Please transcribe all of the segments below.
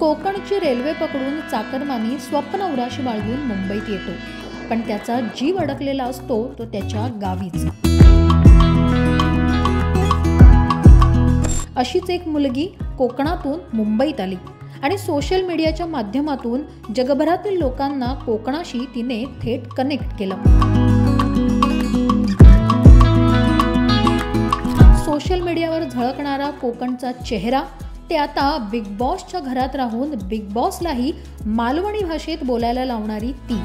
कोकणची रेल्वे पकडून चाकरमानी स्वप्न उराशी बाळगून मुंबईत येतो, पण त्याचा जीव अडकलेला असतो तो त्याच्या गावीच. अशीच एक मुलगी कोकणातून मुंबईत आली आणि सोशल मीडियाच्या माध्यमातून जगभरातील लोकांना कोकणाशी तिने थेट कनेक्ट केलं. सोशल मीडियावर झळकणारा कोकणचा चेहरा ते आता बिग बॉसच्या घरात राहून बिग बॉसलाही मालवणी भाषेत बोलायला लावणारी ती.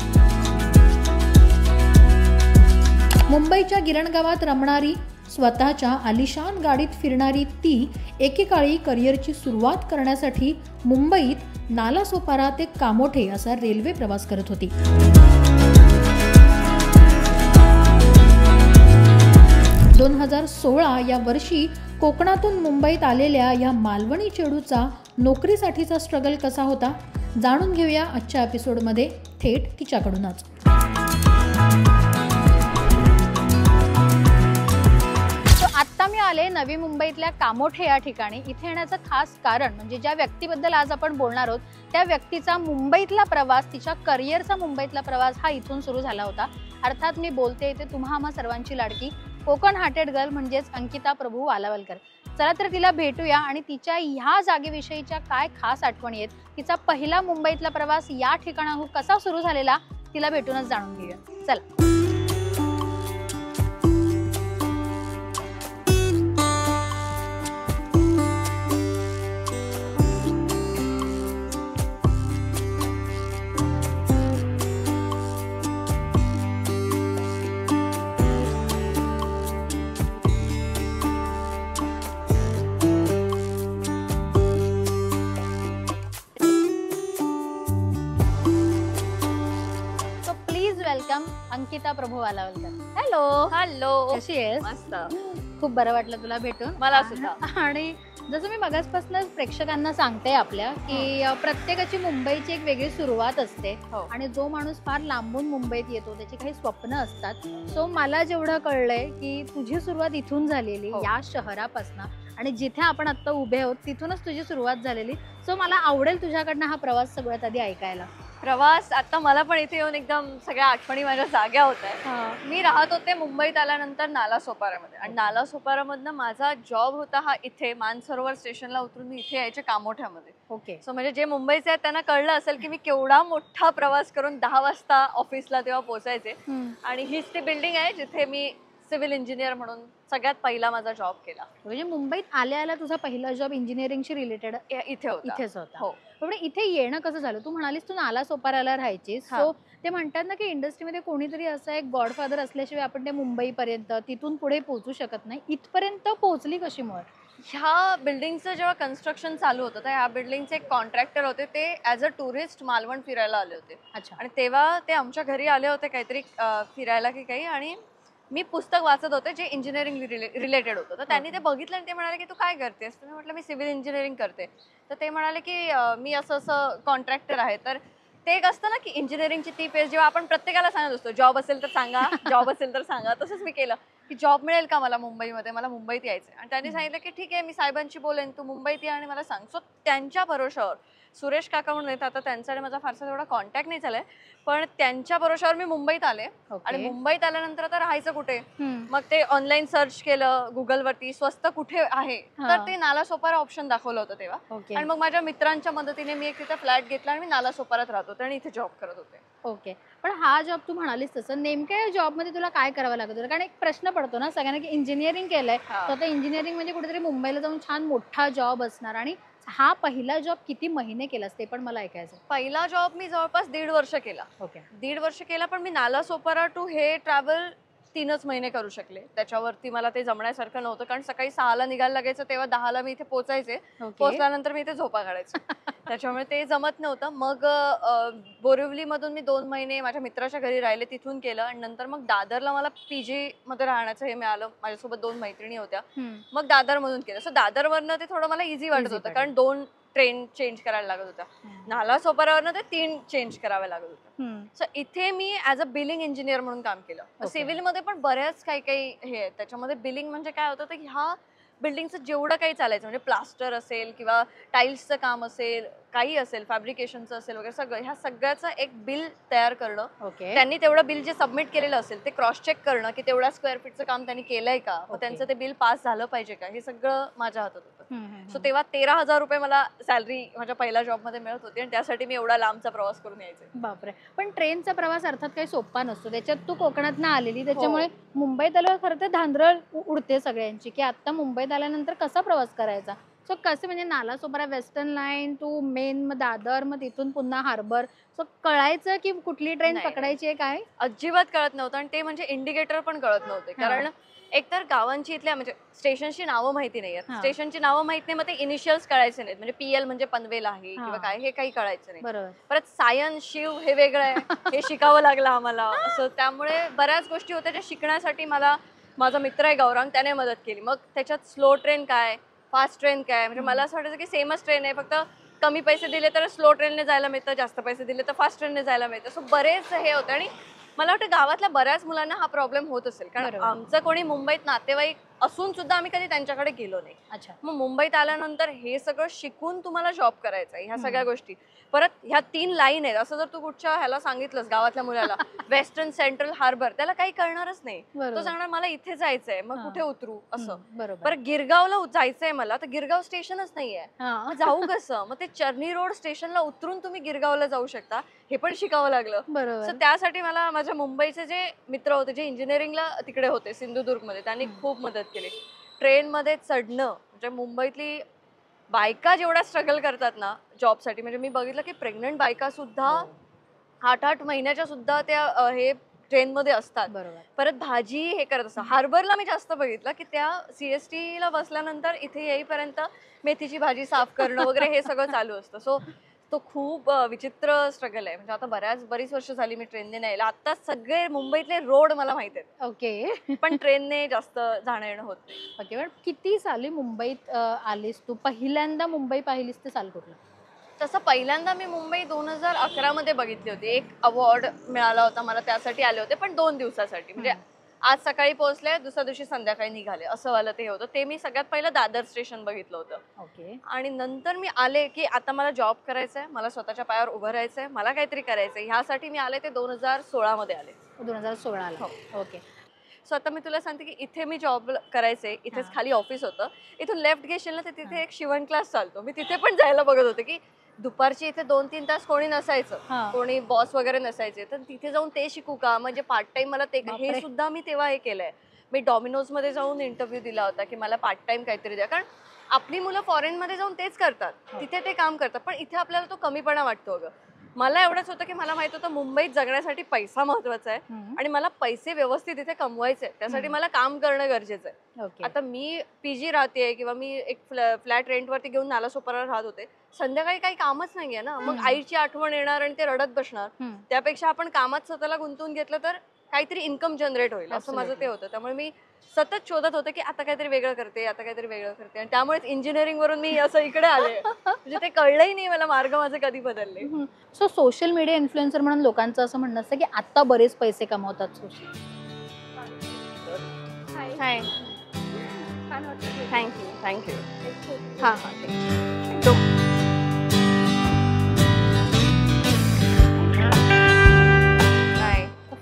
मुंबईच्या गिरणगावात रमणारी, स्वतःच्या आलिशान गाडीत फिरणारी ती एकेकाळी करिअरची सुरुवात करण्यासाठी मुंबईत नालासोपारा ते कामोठे असा रेल्वे प्रवास करत होती. 2016 या वर्षी कोकणातून मुंबईत आलेल्या या मालवणी चेडूचा नोकरीसाठीचा स्ट्रगल कसा होता जाणून घेऊया आजच्या एपिसोडमध्ये थेट तिच्याकडूनच. आत्ता मी आले नवी मुंबईतल्या कामोठे या ठिकाणी. इथे येण्याचं खास कारण म्हणजे ज्या व्यक्तीबद्दल आज आपण बोलणार आहोत त्या व्यक्तीचा मुंबईतला प्रवास, तिच्या करिअरचा मुंबईतला प्रवास हा इथून सुरू झाला होता. अर्थात मी बोलते ते तुम्हा आम्हा सर्वांची लाडकी कोकण हार्टेड गर्ल म्हणजेच अंकिता प्रभू वालावलकर. चला तर तिला भेटूया आणि तिच्या ह्या जागेविषयीच्या काय खास आठवणी आहेत, तिचा पहिला मुंबईतला प्रवास या ठिकाणाहून कसा सुरू झालेला तिला भेटूनच जाणून घेऊया. चला. वेलकम अंकिता प्रभू वालावलकर. हॅलो. हॅलो. कशी आहेस? मस्त. खूप बरं वाटलं तुला भेटून. मला सुद्धा. आणि जसं मी मगाचपासूनच प्रेक्षकांना सांगते आपल्या की प्रत्येकाची मुंबईची एक वेगळी सुरुवात असते आणि जो माणूस फार लांबून मुंबईत येतो त्याची काही स्वप्न असतात. सो मला जेवढं कळलंय की तुझी सुरुवात इथून झालेली, या शहरापासून, आणि जिथे आपण आता उभे आहोत तिथूनच तुझी सुरुवात झालेली. सो मला आवडेल तुझ्याकडनं हा प्रवास सगळ्यात आधी ऐकायला. प्रवास आता मला पण इथे येऊन एकदम सगळ्या आठवणी माझ्या जाग्या होत आहेत. मी राहत होते मुंबईत आल्यानंतर नालासोपारामध्ये, आणि नालासोपारामधनं माझा जॉब होता हा इथे मानसरोवर स्टेशनला उतरून मी इथे यायचे कामोठ्यामध्ये. ओके. सो म्हणजे जे मुंबईचे आहेत त्यांना कळलं असेल की मी केवढा मोठा प्रवास करून 10 वाजता ऑफिसला तेव्हा पोहोचायचे. आणि हीच ती बिल्डिंग आहे जिथे मी सिव्हिल इंजिनियर म्हणून सगळ्यात पहिला माझा जॉब केला. म्हणजे मुंबईत आल्या आल्या तुझा पहिला जॉब इंजिनिअरिंगशी रिलेटेड इथेच होता. हो. पण इथे येणं कसं झालं? तू म्हणालीस तू नालासोपाराला राहायचीस. सो ते म्हणतात ना की इंडस्ट्रीमध्ये कोणीतरी असं एक गॉडफादर असल्याशिवाय आपण ते मुंबईपर्यंत तिथून पुढे पोहोचू शकत नाही. इथपर्यंत पोहोचली कशी मग? ह्या बिल्डिंगचं जेव्हा कन्स्ट्रक्शन चालू होतं तर ह्या बिल्डिंगचे एक कॉन्ट्रॅक्टर होते, ते ॲज अ टुरिस्ट मालवण फिरायला आले होते. अच्छा. आणि तेव्हा ते आमच्या घरी आले होते काहीतरी फिरायला की काही, आणि मी पुस्तक वाचत होते जे इंजिनिअरिंग रिलेटेड होतं. तर त्यांनी ते बघितलं आणि ते म्हणाले की तू काय करतेस? तर मी म्हटलं मी सिव्हिल इंजिनिअरिंग करते. तर ते म्हणाले की मी असं कॉन्ट्रॅक्टर आहे. तर ते एक असतं ना की इंजिनिअरिंगची ती पेज जेव्हा आपण प्रत्येकाला सांगत असतो जॉब असेल तर सांगा, जॉब असेल तर सांगा, तसंच मी केलं की जॉब मिळेल का मला मुंबईमध्ये, मला मुंबईत यायचं. आणि त्यांनी सांगितलं की ठीक आहे मी साहेबांशी बोलेन, तू मुंबईत या आणि मला सांग. सो त्यांच्या भरोशावर सुरेश काका म्हणून येतात, आता त्यांचा आणि माझा फारसा तेवढा कॉन्टॅक्ट नाही झालाय, पण त्यांच्या भरोशावर मी मुंबईत आले. आणि मुंबईत आल्यानंतर आता राहायचं कुठे, मग ते ऑनलाईन सर्च केलं गुगलवरती स्वस्त कुठे आहे, तर ते नालासोपारा ऑप्शन दाखवलं होतं तेव्हा. आणि मग माझ्या मित्रांच्या मदतीने मी एक तिथे फ्लॅट घेतला आणि मी नालासोपारात राहत होते आणि इथे जॉब करत होते. ओके. पण हा जॉब तू म्हणालीस तसं नेमक्या या जॉबमध्ये तुला काय करावं लागत होतं? कारण एक प्रश्न पडतो ना सगळ्यांना की इंजिनिअरिंग केलंय तर आता इंजिनिअरिंग म्हणजे कुठेतरी मुंबईला जाऊन छान मोठा जॉब असणार, आणि हा पहिला जॉब किती महिने केलास ते पण मला ऐकायचं. पहिला जॉब मी जवळपास 1.5 वर्ष केला. ओके. 1.5 वर्ष केला, पण मी नालासोपारा टू हे ट्रॅव्हल 3च महिने करू शकले. त्याच्यावरती मला ते जमण्यासारखं नव्हतं, कारण सकाळी 6ला निघायला लागायचं, तेव्हा 10ला मी इथे पोहोचायचे. पोहोचल्यानंतर मी इथे झोपा काढायचे, त्याच्यामुळे ते जमत नव्हतं. मग बोरिवलीमधून मी 2 महिने माझ्या मित्राच्या घरी राहिले, तिथून केलं. आणि नंतर मग दादरला मला पीजी मध्ये राहण्याचं हे मिळालं. माझ्यासोबत 2 मैत्रिणी होत्या, मग दादरमधून केलं. सो दादरवरनं ते थोडं मला इझी वाटत होतं, कारण 2 ट्रेन चेंज करायला लागत होत्या. नालासोपारावरनं ते 3 चेंज करावे लागत होतं. सो इथे मी ऍज अ बिलिंग इंजिनियर म्हणून काम केलं. सिव्हिलमध्ये पण बऱ्याच काही काही हे आहेत. त्याच्यामध्ये बिलिंग म्हणजे काय होतं की ह्या बिल्डिंगचं जेवढं काही चालायचं म्हणजे प्लास्टर असेल किंवा टाईल्सचं काम असेल, काही असेल, फॅब्रिकेशनचं असेल वगैरे सगळं, ह्या सगळ्याचं एक बिल तयार करणं. त्यांनी तेवढं बिल जे सबमिट केलेलं असेल ते क्रॉस चेक करणं की तेवढ्या स्क्वेअर फीटचं काम त्यांनी केलंय का, मग त्यांचं ते बिल पास झालं पाहिजे का, हे सगळं माझ्या हातात होतं. सो तेव्हा 13,000 रुपये मला सॅलरी माझ्या पहिल्या जॉबमध्ये मिळत होती आणि त्यासाठी मी एवढा लांबचा प्रवास करून यायचे. बापरे. पण ट्रेनचा प्रवास अर्थात काही सोपा नसतो. त्याच्यात तू कोकणातनं आलेली, त्याच्यामुळे मुंबईत आल्यावर खरं तर धांदळ उडते सगळ्यांची की आता मुंबईत आल्यानंतर कसा प्रवास करायचा. सो कसं म्हणजे Nalasopara western line to main, मग दादर, मग तिथून पुन्हा हार्बर, सो कळायचं की कुठली ट्रेन पकडायची आहे काय? अजिबात कळत नव्हतं आणि ते म्हणजे इंडिकेटर पण कळत नव्हते. कारण एकतर गावांची इथल्या म्हणजे स्टेशनची नावं माहिती नाही आहेत, स्टेशनची नावं माहिती नाही, मग ते इनिशियल्स कळायचे नाहीत. म्हणजे PL म्हणजे पनवेल आहे किंवा काय, हे काही कळायचं नाही. परत सायन, शिव हे वेगळं आहे, हे शिकावं लागलं आम्हाला असं. त्यामुळे बऱ्याच गोष्टी होत्या ज्या शिकण्यासाठी मला माझा मित्र आहे गौरांग, त्याने मदत केली. मग त्याच्यात स्लो ट्रेन काय, फास्ट ट्रेन काय, म्हणजे मला असं वाटायचं की सेमच ट्रेन आहे, फक्त कमी पैसे दिले तर स्लो ट्रेनने जायला मिळतं, जास्त पैसे दिले तर फास्ट ट्रेनने जायला मिळतं. सो बरेच हे होते आणि मला वाटतं गावातल्या बऱ्याच मुलांना हा प्रॉब्लेम होत असेल. कारण आमचं कोणी मुंबईत नातेवाईक असून सुद्धा आम्ही कधी त्यांच्याकडे गेलो नाही. मग मुंबईत आल्यानंतर हे सगळं शिकून तुम्हाला जॉब करायचा आहे, ह्या सगळ्या गोष्टी. परत ह्या 3 लाईन आहेत, असं जर तू कुठच्या ह्याला सांगितलंस गावातल्या मुलाला वेस्टर्न, सेंट्रल, हार्बर, त्याला काही कळणारच नाही. तो सांगणार मला इथे जायचंय, मग कुठे उतरू असं. परत गिरगावला जायचंय मला, तर गिरगाव स्टेशनच नाहीये, जाऊ कसं. मग ते चर्नी रोड स्टेशनला उतरून तुम्ही गिरगावला जाऊ शकता, हे पण शिकावं लागलं. सो त्यासाठी मला माझ्या मुंबईचे जे मित्र होते जे इंजिनिअरिंगला तिकडे होते सिंधुदुर्गमध्ये, त्यांनी खूप मदत केली. ट्रेनमध्ये चढणं म्हणजे मुंबईतली बायका जेवढा स्ट्रगल करतात ना जॉबसाठी, म्हणजे मी बघितलं की प्रेग्नंट बायका सुद्धा 8-8 महिन्याच्या सुद्धा त्या हे ट्रेनमध्ये असतात. परत भाजी हे करत असतात. हार्बरला मी जास्त बघितलं की त्या CST ला बसल्यानंतर इथे येईपर्यंत मेथीची भाजी साफ करणं वगैरे हे सगळं चालू असतं. सो तो खूप विचित्र स्ट्रगल आहे. म्हणजे आता बरीच वर्ष झाली मी ट्रेनने नाही यायला. आता सगळे मुंबईतले रोड मला माहित आहेत. ओके. पण ट्रेनने जास्त जाणं येणं होत नाही. ओके. पण किती साली मुंबईत आलीस तू? पहिल्यांदा मुंबई पाहिलीस ते साल कुठलं? तसं पहिल्यांदा मी मुंबई 2011 मध्ये बघितली होती. एक अवॉर्ड मिळाला होता मला, त्यासाठी आले होते, पण 2 दिवसासाठी. म्हणजे आज सकाळी पोहोचले, दुसऱ्या दिवशी संध्याकाळी निघाले, असं वाला ते होतं. ते मी सगळ्यात पहिलं दादर स्टेशन बघितलं होतं. ओके. आणि नंतर मी आले की आता मला जॉब करायचा आहे, मला स्वतःच्या पायावर उभं राहायचंय, मला काहीतरी करायचंय, ह्यासाठी मी आले. ते 2016 मध्ये आले. 2016 ला. ओके. सो आता मी तुला सांगते की इथे मी जॉब करायचे, इथेच खाली ऑफिस होतं. इथून लेफ्ट घेशील ना तर तिथे एक शिवण क्लास चालतो. मी तिथे पण जायला बघत होते की दुपारची इथे 2-3 तास कोणी नसायचं, कोणी बॉस वगैरे नसायचे, तर तिथे जाऊन ते शिकू का, म्हणजे पार्ट टाइम मला ते, हे सुद्धा मी तेव्हा हे केलंय. मी डॉमिनोज मध्ये जाऊन इंटरव्ह्यू दिला होता की मला पार्ट टाइम काहीतरी द्या. कारण आपली मुलं फॉरेन मध्ये जाऊन तेच करतात, तिथे ते काम करतात, पण इथे आपल्याला तो कमीपणा वाटतो. अगं मला एवढंच होतं की मला माहित होतं मुंबईत जगण्यासाठी पैसा महत्वाचा आहे आणि मला पैसे व्यवस्थित इथे कमवायचे, त्यासाठी मला काम करणं गरजेचं आहे. आता मी PG राहते किंवा मी एक फ्लॅट रेंटवरती घेऊन नालासोपारा राहत होते, संध्याकाळी काही कामच नाहीये ना, मग आईची आठवण येणार आणि ते रडत बसणार. त्यापेक्षा आपण कामात स्वतःला गुंतवून घेतलं तर काहीतरी इन्कम जनरेट होईल, असं माझं ते होतं. त्यामुळे मी सतत शोधत होते की आता काहीतरी वेगळं करते, आता काहीतरी वेगळं करते, आणि त्यामुळेच इंजिनिअरिंग वरून मी असं इकडे आले. म्हणजे ते कळलंही नाही मला मार्ग माझे कधी बदलले. सो सोशल मीडिया इन्फ्लुएन्सर म्हणून लोकांचं असं म्हणणं असतं की आता बरेच पैसे कमवतात सोशल. थँक्यू.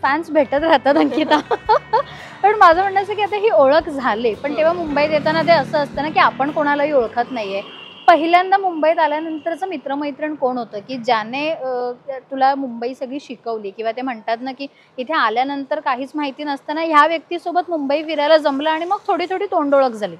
फॅन्स भेटत राहतात अंकिता. पण माझं म्हणणं असं की आता ही ओळख झाली, पण तेव्हा मुंबईत येताना ते असं असतं ना की आपण कोणालाही ओळखत नाहीये. पहिल्यांदा मुंबईत आल्यानंतरचं मित्रमैत्रीण कोण होतं की ज्याने तुला मुंबई सगळी शिकवली, किंवा ते म्हणतात ना की इथे आल्यानंतर काहीच माहिती नसताना ह्या व्यक्तीसोबत मुंबई फिरायला जमलं आणि मग थोडी थोडी तोंडओळख झाली?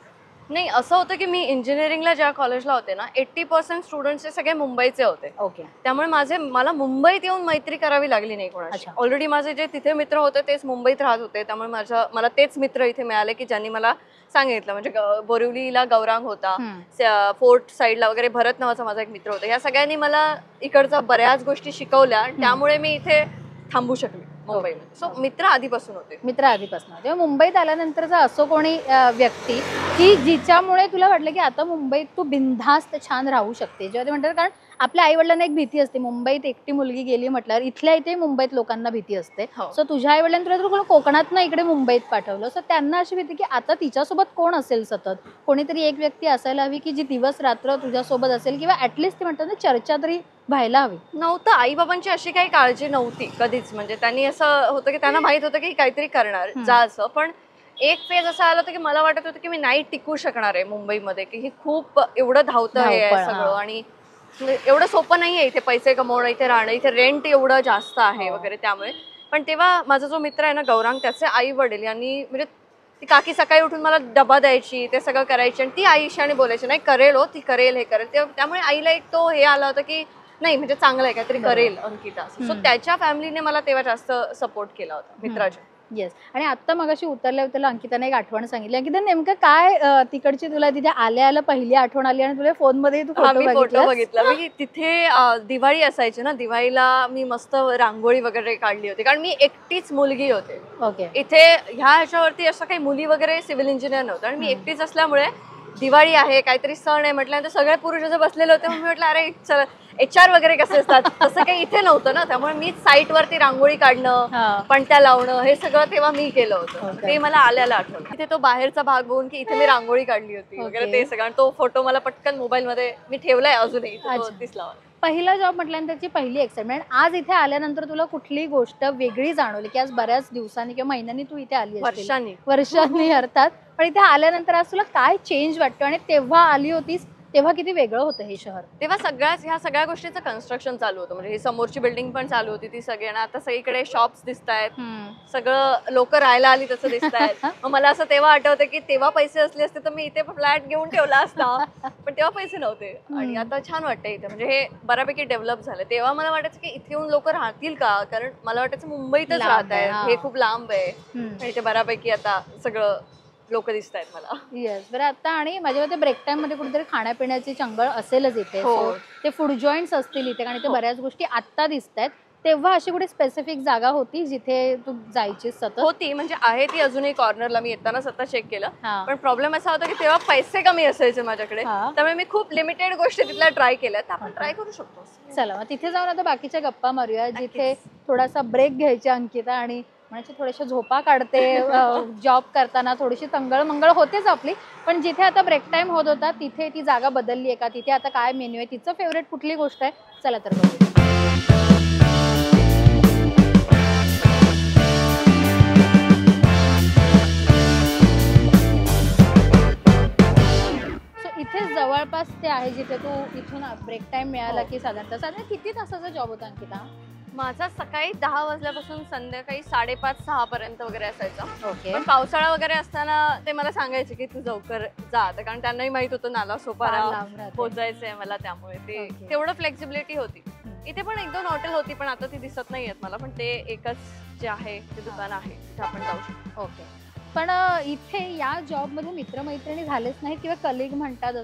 नाही, असं होतं की मी इंजिनिअरिंगला ज्या कॉलेजला होते ना, 80% स्टुडंट्स हे सगळे मुंबईचे होते. ओके. त्यामुळे मला मुंबईत येऊन मैत्री करावी लागली नाही कोणाशी. ऑलरेडी माझे जे तिथे मित्र होते तेच मुंबईत राहत होते, त्यामुळे मला तेच मित्र इथे मिळाले की ज्यांनी मला सांगितलं. म्हणजे बोरिवलीला गौरांग होता, फोर्ट साईडला वगैरे भरत नावाचा माझा एक मित्र होता. या सगळ्यांनी मला इकडच्या बऱ्याच गोष्टी शिकवल्या, त्यामुळे मी इथे थांबू शकले. मुंबईमध्ये. सो मित्र आधीपासून होते. मित्र आधीपासून. तेव्हा मुंबईत आल्यानंतरचा असं कोणी व्यक्ती की जिच्यामुळे तुला वाटलं की आता मुंबईत तू बिनधास्त छान राहू शकते, जेव्हा ते म्हणतात, कारण आपल्या आई वडिलांना एक भीती असते, मुंबईत एकटी मुलगी गेली म्हटल्यावर इथल्या इथे मुंबईत लोकांना भीती असते. सो तुझ्या आई वडिलांनी तुला कोकणात ना इकडे मुंबईत पाठवलं, सो त्यांना अशी भीती की आता तिच्यासोबत कोण असेल, सतत कोणीतरी एक व्यक्ती असायला हवी की जी दिवस रात्र तुझ्यासोबत असेल, किंवा ऍटलिस्ट ते म्हणतात ना चर्चा तरी व्हायला हवी. नव्हतं, आई बाबांची अशी काही काळजी नव्हती कधीच. म्हणजे त्यांनी असं होतं की त्यांना माहित होतं की काहीतरी करणार जा असं. पण एक फेज असा आला होता की मला वाटत होतं की मी नाही टिकू शकणार आहे मुंबईमध्ये, की ही खूप एवढं धावतं आहे सगळं आणि एवढं सोपं नाहीये इथे पैसे कमवणं, इथे राहणं, इथे रेंट एवढं जास्त आहे वगैरे. त्यामुळे पण तेव्हा माझा जो मित्र आहे ना गौरांग, त्याचे आई वडील यांनी म्हणजे ती काकी सकाळी उठून मला डबा द्यायची, ते सगळं करायची आणि ती आईशाने बोलायची नाही करेल हो, ती करेल, हे करेल. त्यामुळे आईला एक तो हे आला होता की नाही म्हणजे चांगलं आहे, काहीतरी करेल अंकिता. सो त्याच्या फॅमिलीने मला तेव्हा जास्त सपोर्ट केला होता मित्राच्या. येस. आणि आता मगाशी उतरल्या अंकिताने एक आठवण सांगितली. अंकिता नेमकं काय तिकडची तुला तिथे आल्या पहिली आठवण आली आणि तुला फोन मध्ये फोटो बघितला. मी तिथे दिवाळी असायची ना, दिवाळीला मी मस्त रांगोळी वगैरे काढली होती, कारण मी एकटीच मुलगी होते. ओके. इथे ह्याच्यावरती असं काही मुली वगैरे सिव्हिल इंजिनियर नव्हतं आणि मी एकटीच असल्यामुळे दिवाळी आहे, काहीतरी सण आहे म्हटल्यानंतर सगळे पुरुष जे बसलेले होते, मी म्हटलं अरे चल HR वगैरे कसे असतात तसं काही इथे नव्हतं ना, त्यामुळे मी साईट वरती रांगोळी काढणं, पणत्या लावणं, हे सगळं तेव्हा मी केलं होतं. ते मला आल्याला आठवलं. तिथे तो बाहेरचा भाग बघून की इथे मी रांगोळी काढली होती वगैरे ते सगळं. तो फोटो मला पटकन मोबाईल मध्ये मी ठेवलाय अजूनही, दिसला. पहिला जॉब म्हटल्यानंतरची पहिली एक्साइटमेंट, आज इथे आल्यानंतर तुला कुठली गोष्ट वेगळी जाणवली की आज बऱ्याच दिवसांनी किंवा महिन्यांनी तू इथे आली, वर्षांनी अर्थात, पण इथे आल्यानंतर आज तुला काय चेंज वाटतं आणि तेव्हा आली होतीस तेव्हा किती वेगळं होतं हे शहर? तेव्हा ह्या सगळ्या गोष्टीचं कन्स्ट्रक्शन चालू होतं. म्हणजे ही समोरची बिल्डिंग पण चालू होती ती सगळ्यांना, आता सगळीकडे शॉप्स दिसत आहेत, सगळं लोक राहायला आली तसं दिसत आहेत. मग मला असं तेव्हा आठवतं की तेव्हा पैसे असले असते तर मी इथे फ्लॅट घेऊन ठेवला असता, पण तेव्हा पैसे नव्हते. आणि आता छान वाटतं इथे, म्हणजे हे बऱ्यापैकी डेव्हलप झालं. तेव्हा मला वाटायचं की इथे येऊन लोक राहतील का, कारण मला वाटायचं मुंबईतच राहत आहेत, हे खूप लांब आहे, आणि इथे बऱ्यापैकी आता सगळं लोक दिसत आहेत मला. येस. बरं, आता आणि माझ्या मते ब्रेक टाइम मध्ये कुठेतरी खाण्यापिण्याची चंगळ असेलच इथे. ते फूड जॉईंट्स असतील इथे, कारण इथे बऱ्याच गोष्टी आता दिसत आहेत. तेव्हा अशी कुठे स्पेसिफिक जागा होती जिथे तू जायची सतत? होती, म्हणजे आहे ती अजूनही कॉर्नरला. मी येताना स्वतः चेक केलं, पण प्रॉब्लेम असा होता की तेव्हा पैसे कमी असायचे माझ्याकडे, त्यामुळे मी खूप लिमिटेड गोष्टी तिथल्या ट्राय केल्या. आपण ट्राय करू शकतो. चला मग तिथे जाऊन आता बाकीच्या गप्पा मारूया, जिथे थोडासा ब्रेक घ्यायची अंकिता आणि म्हणजे थोड्याशा झोपा काढते. जॉब करताना थोडीशी तंगळ मंगळ होतेच आपली, पण जिथे आता ब्रेक टाइम होत होता तिथे ती जागा बदलली आहे का, तिथे आता काय मेन्यू आहे, तिचं फेवरेट कुठली गोष्ट आहे, चला तर बघूया. इथे जवळपास ते आहे जिथे तू इथून ब्रेक टाइम मिळाला की साधारण किती तासाचा जॉब होता अंकिता? माझा सकाळी 10 वाजल्यापासून संध्याकाळी 5:30-6 पर्यंत वगैरे असायचा. पण पावसाळा वगैरे असताना ते मला सांगायचे की तू लवकर जा, कारण त्यांनाही माहित होतं नाला सोपारा पोहोचायचंय मला, त्यामुळे ते तेवढं फ्लेक्सिबिलिटी होती. इथे पण 1-2 हॉटेल होती, पण आता ती दिसत नाही आहेत मला, पण ते एकच जे आहे ते दुकान आहे तिथे आपण जाऊ शकतो. ओके. पण इथे या जॉब मध्ये मित्रमैत्रिणी झालेच नाही किंवा कलिग म्हणतात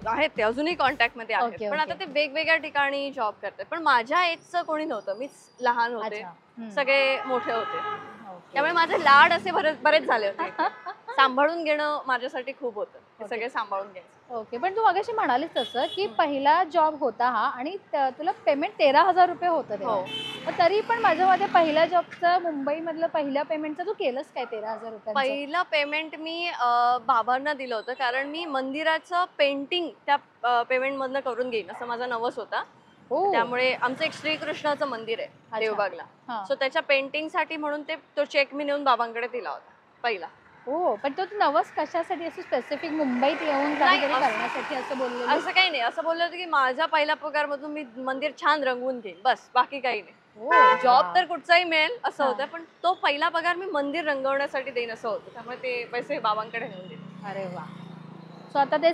आहेत ते अजूनही कॉन्टॅक्ट मध्ये आहेत, पण आता ते वेगवेगळ्या ठिकाणी जॉब करतात. पण माझ्या एजचं कोणी नव्हतं, मीच लहान होते, सगळे मोठे होते, त्यामुळे माझे लाड असे बरेच झाले होते. सांभाळून घेणं माझ्यासाठी खूप होतं, हे सगळे सांभाळून घ्यायचं. ओके. पण तू मगाशी म्हणालीस तसं की पहिला जॉब होता हा आणि तुला पेमेंट 13,000 रुपये होतं, तरी पण माझ्या मध्ये पहिल्या जॉबचं मुंबई मधलं पहिल्या पेमेंटचं तू केलंस काय 13,000 रुपये? पहिलं पेमेंट मी बाबांना दिलं होतं, कारण मी मंदिराचं पेंटिंग त्या पेमेंट मधनं करून घेईन असं माझा नवस होता. त्यामुळे आमचं एक श्रीकृष्णाचं मंदिर आहे देवबागला, सो त्याच्या पेंटिंग साठी म्हणून तो चेक मी नेऊन बाबांकडे दिला होता पहिला. हो, पण तो नवस कशासाठी, असं स्पेसिफिक मुंबईत येऊन काहीतरी करण्यासाठी असं बोललो? असं काही नाही, असं बोललं होतं की माझ्या पहिल्या पगार मधून मी मंदिर छान रंगवून घेईन, बस, बाकी काही नाही. जॉब तर कुठचाही मिळेल असं होतं, पण तो पहिला पगार मी मंदिर रंगवण्यासाठी देईन असं होतं, त्यामुळे ते पैसे बाबांकडे नेऊन देईन. अरे वा. सो आता ते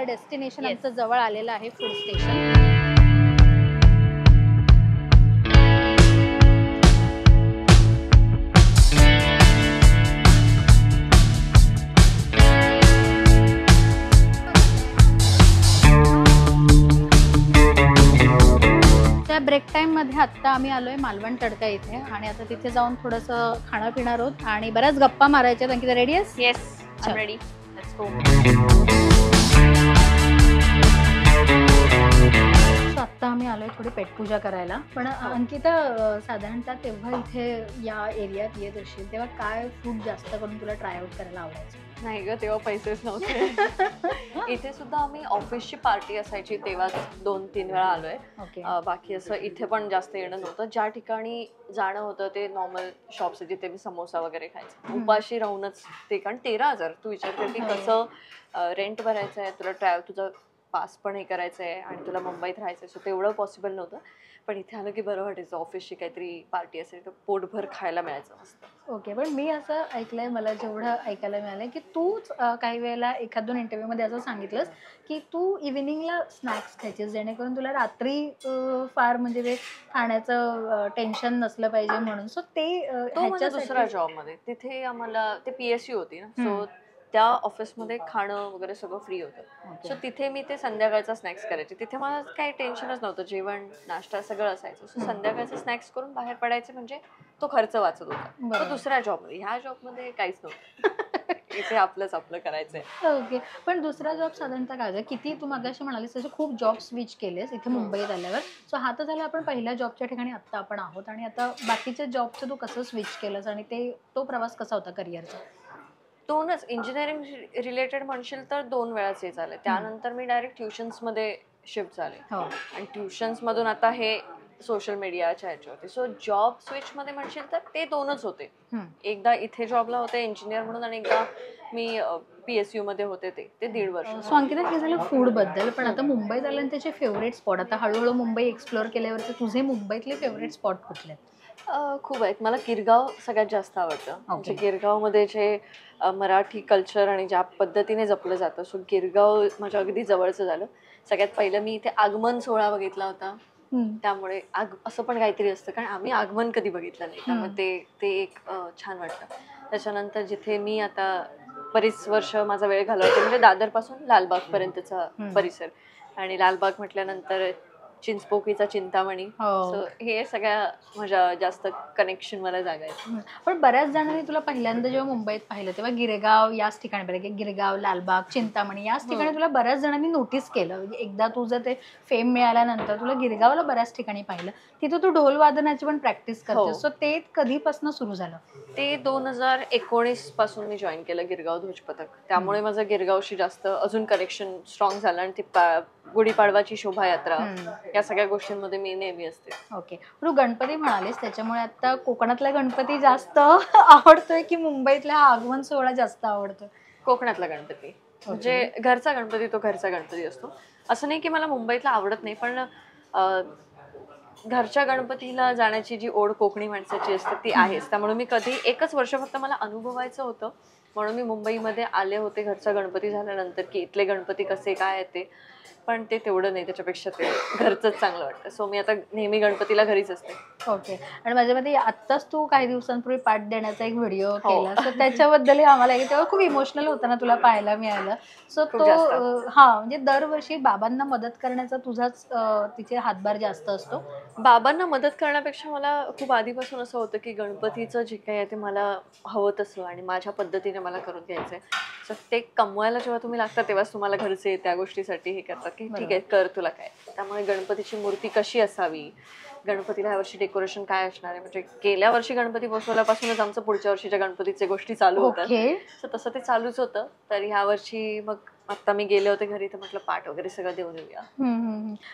डेस्टिनेशन आमचं जवळ आलेलं आहे, फूड स्टेशन. आपल्या ब्रेक टाइम मध्ये आत्ता आम्ही आलोय मालवण तडका इथे आणि आता तिथे जाऊन थोडंसं खाणं पिणार आहोत आणि बऱ्याच गप्पा मारायच्या. अंकिता रेडी आहेस? Yes, I am ready. Let's go. आत्ता आम्ही आलोय थोडी पेटपूजा करायला. पण अंकिता, साधारणतः तेव्हा इथे या एरियात येत असशील तेव्हा काय फूड जास्त करून तुला ट्राय आउट करायला आवडायचं? नाही ग, तेव्हा पैसेच नव्हते. इथे सुद्धा आम्ही ऑफिसची पार्टी असायची तेव्हाच 2-3 वेळा आलोय. बाकी असं इथे पण जास्त येणं नव्हतं. ज्या ठिकाणी जाणं होतं ते नॉर्मल शॉप्स जिथे मी समोसा वगैरे खायचे. उपाशी राहूनच ते, कारण 13,000 तू विचार कर की कसं रेंट भरायचं आहे, तुला तुझं पास पण हे करायचं आहे आणि तुला मुंबईत राहायचं आहे. सो तेवढं पॉसिबल नव्हतं. पण इथे आलं की बरं वाटायचं. ऑफिसची काहीतरी पार्टी असेल तर पोटभर खायला मिळायचं मस्त. ओके, पण मी असं ऐकलंय, मला जेवढं ऐकायला मिळालंय की तूच काही वेळेला 1-2 इंटरव्ह्यूमध्ये असं सांगितलंस की तू इव्हिनिंगला स्नॅक्स खायचीस जेणेकरून तुला रात्री फार म्हणजे ते खाण्याचं टेन्शन नसलं पाहिजे म्हणून. सो ते दुसऱ्या जॉबमध्ये तिथे आम्हाला ते PSU होती ना, सो त्या ऑफिसमध्ये खाणं वगैरे सगळं फ्री होतं. सो तिथे मी ते संध्याकाळचा स्नॅक्स करायचे. तिथे मला काही टेन्शनच नव्हतं. जेवण नाश्ता सगळं असायचं. सो संध्याकाळचं स्नॅक्स करून बाहेर पडायचे म्हणजे तो खर्च वाचत होता. तो दुसऱ्या जॉबमध्ये. ह्या जॉबमध्ये काहीच नव्हतं. इथे आपलं करायचंय. ओके, पण दुसरा जॉब साधारणतः काय किती तू मागाशी म्हणालीस तसे खूप जॉब स्विच केलेस इथे मुंबईत आल्यावर. सो हा तर झाला आपण पहिल्या जॉबच्या ठिकाणी आत्ता आपण आहोत. आणि आता बाकीच्या जॉबचं तू कसं स्विच केलंस आणि तो प्रवास कसा होता करिअरचा? 2च इंजिनिअरिंग रिलेटेड म्हणशील तर 2 वेळाच हे झालं. त्यानंतर मी डायरेक्ट ट्युशन्समध्ये शिफ्ट झाले. आणि ट्युशन्समधून आता हे सोशल मीडियाच्या ह्याच्यावरती. सो जॉब स्विचमध्ये म्हणशील तर ते 2च होते. एकदा इथे जॉबला होते इंजिनियर म्हणून आणि एकदा मी PSU मध्ये होते ते 1.5 वर्ष. सो अंकिता, हे झालं फूड बद्दल. पण आता मुंबईत आल्यानंतर त्याचे फेवरेट स्पॉट, आता हळूहळू मुंबई एक्सप्लोअर केल्यावरचे तुझे मुंबईतले फेवरेट स्पॉट कुठले? खूप आहेत. मला गिरगाव सगळ्यात जास्त आवडतं. म्हणजे गिरगावमध्ये जे मराठी कल्चर आणि ज्या पद्धतीने जपलं जातं, सो गिरगाव माझ्या अगदी जवळचं झालं. सगळ्यात पहिलं मी इथे आगमन सोहळा बघितला होता. त्यामुळे असं पण काहीतरी असतं, कारण आम्ही आगमन कधी बघितलं नाही. त्यामुळे ते एक छान वाटतं. त्याच्यानंतर जिथे मी आता बरीच वर्ष माझा वेळ घालवते म्हणजे दादरपासून लालबाग पर्यंतचा परिसर. आणि लालबाग म्हटल्यानंतर चिंचपोकीचा चिंतामणी. सो हे सगळ्या माझ्या जास्त कनेक्शन मला जागा आहे. पण बऱ्याच जणांनी तुला पहिल्यांदा जेव्हा मुंबईत पाहिलं तेव्हा गिरगाव याच ठिकाणी पाहिलं की गिरगाव, लालबाग, चिंतामणी याच ठिकाणी तुला बऱ्याच जणांनी नोटीस केलं. एकदा तुझं ते फेम मिळाल्यानंतर तुला गिरगावला बऱ्याच ठिकाणी पाहिलं. तिथं तू ढोल वादनाची पण प्रॅक्टिस करते. सो ते कधीपासून सुरू झालं? ते 2019 पासून मी जॉईन केलं गिरगाव ध्वज पथक. त्यामुळे माझं गिरगावशी जास्त अजून कनेक्शन स्ट्रॉंग झालं. आणि ती गुढीपाडवाची शोभायात्रा या सगळ्या गोष्टींमध्ये मी नेहमी असते. ओके, तू गणपती म्हणालीस त्याच्यामुळे आता कोकणातला गणपती जास्त आवडतोय की मुंबईतला आगमन सोहळा जास्त आवडतोय? कोकणातला गणपती म्हणजे घरचा गणपती, तो घरचा गणपती असतो. असं नाही की मला मुंबईतला आवडत नाही, पण घरच्या गणपतीला जाण्याची जी ओढ कोकणी माणसाची असते ती आहेच. त्यामुळे मी कधी 1च वर्ष फक्त मला अनुभवायचं होतं म्हणून मी मुंबईमध्ये आले होते घरचा गणपती झाल्यानंतर, की इथले गणपती कसे काय आहेत ते. पण ते तेवढं नाही, त्याच्यापेक्षा ते घरचंच चांगलं वाटतं. सो मी आता नेहमी गणपतीला घरीच असते. ओके, आणि माझ्यामध्ये आत्ताच तू काही दिवसांपूर्वी पाठ देण्याचा एक व्हिडिओ केला. सो त्याच्याबद्दल आम्हाला तेव्हा खूप इमोशनल होतं ना, तुला पाहायला मिळालं. सो तो म्हणजे दरवर्षी बाबांना मदत करण्याचा तुझाच तिचे हातभार जास्त असतो? बाबांना मदत करण्यापेक्षा मला खूप आधीपासून असं होतं की गणपतीचं जे काही आहे ते मला हवं तसं आणि माझ्या पद्धतीने मला करून घ्यायचंय. सो ते कमवायला जेव्हा तुम्ही लागता तेव्हाच तुम्हाला घरचे त्या गोष्टीसाठी हे करतात की ठीक आहे कर तुला काय. त्यामुळे गणपतीची मूर्ती कशी असावी, गणपतीला यावर्षी डेकोरेशन काय असणार आहे, म्हणजे गेल्या वर्षी गणपती बसवल्यापासूनच आमचं पुढच्या वर्षीच्या गणपतीच्या गोष्टी चालू होतात. सो तसं ते चालूच होतं. तर ह्या वर्षी मग आता मी गेले होते घरी तर म्हटलं पाठ वगैरे सगळं देऊन येऊया.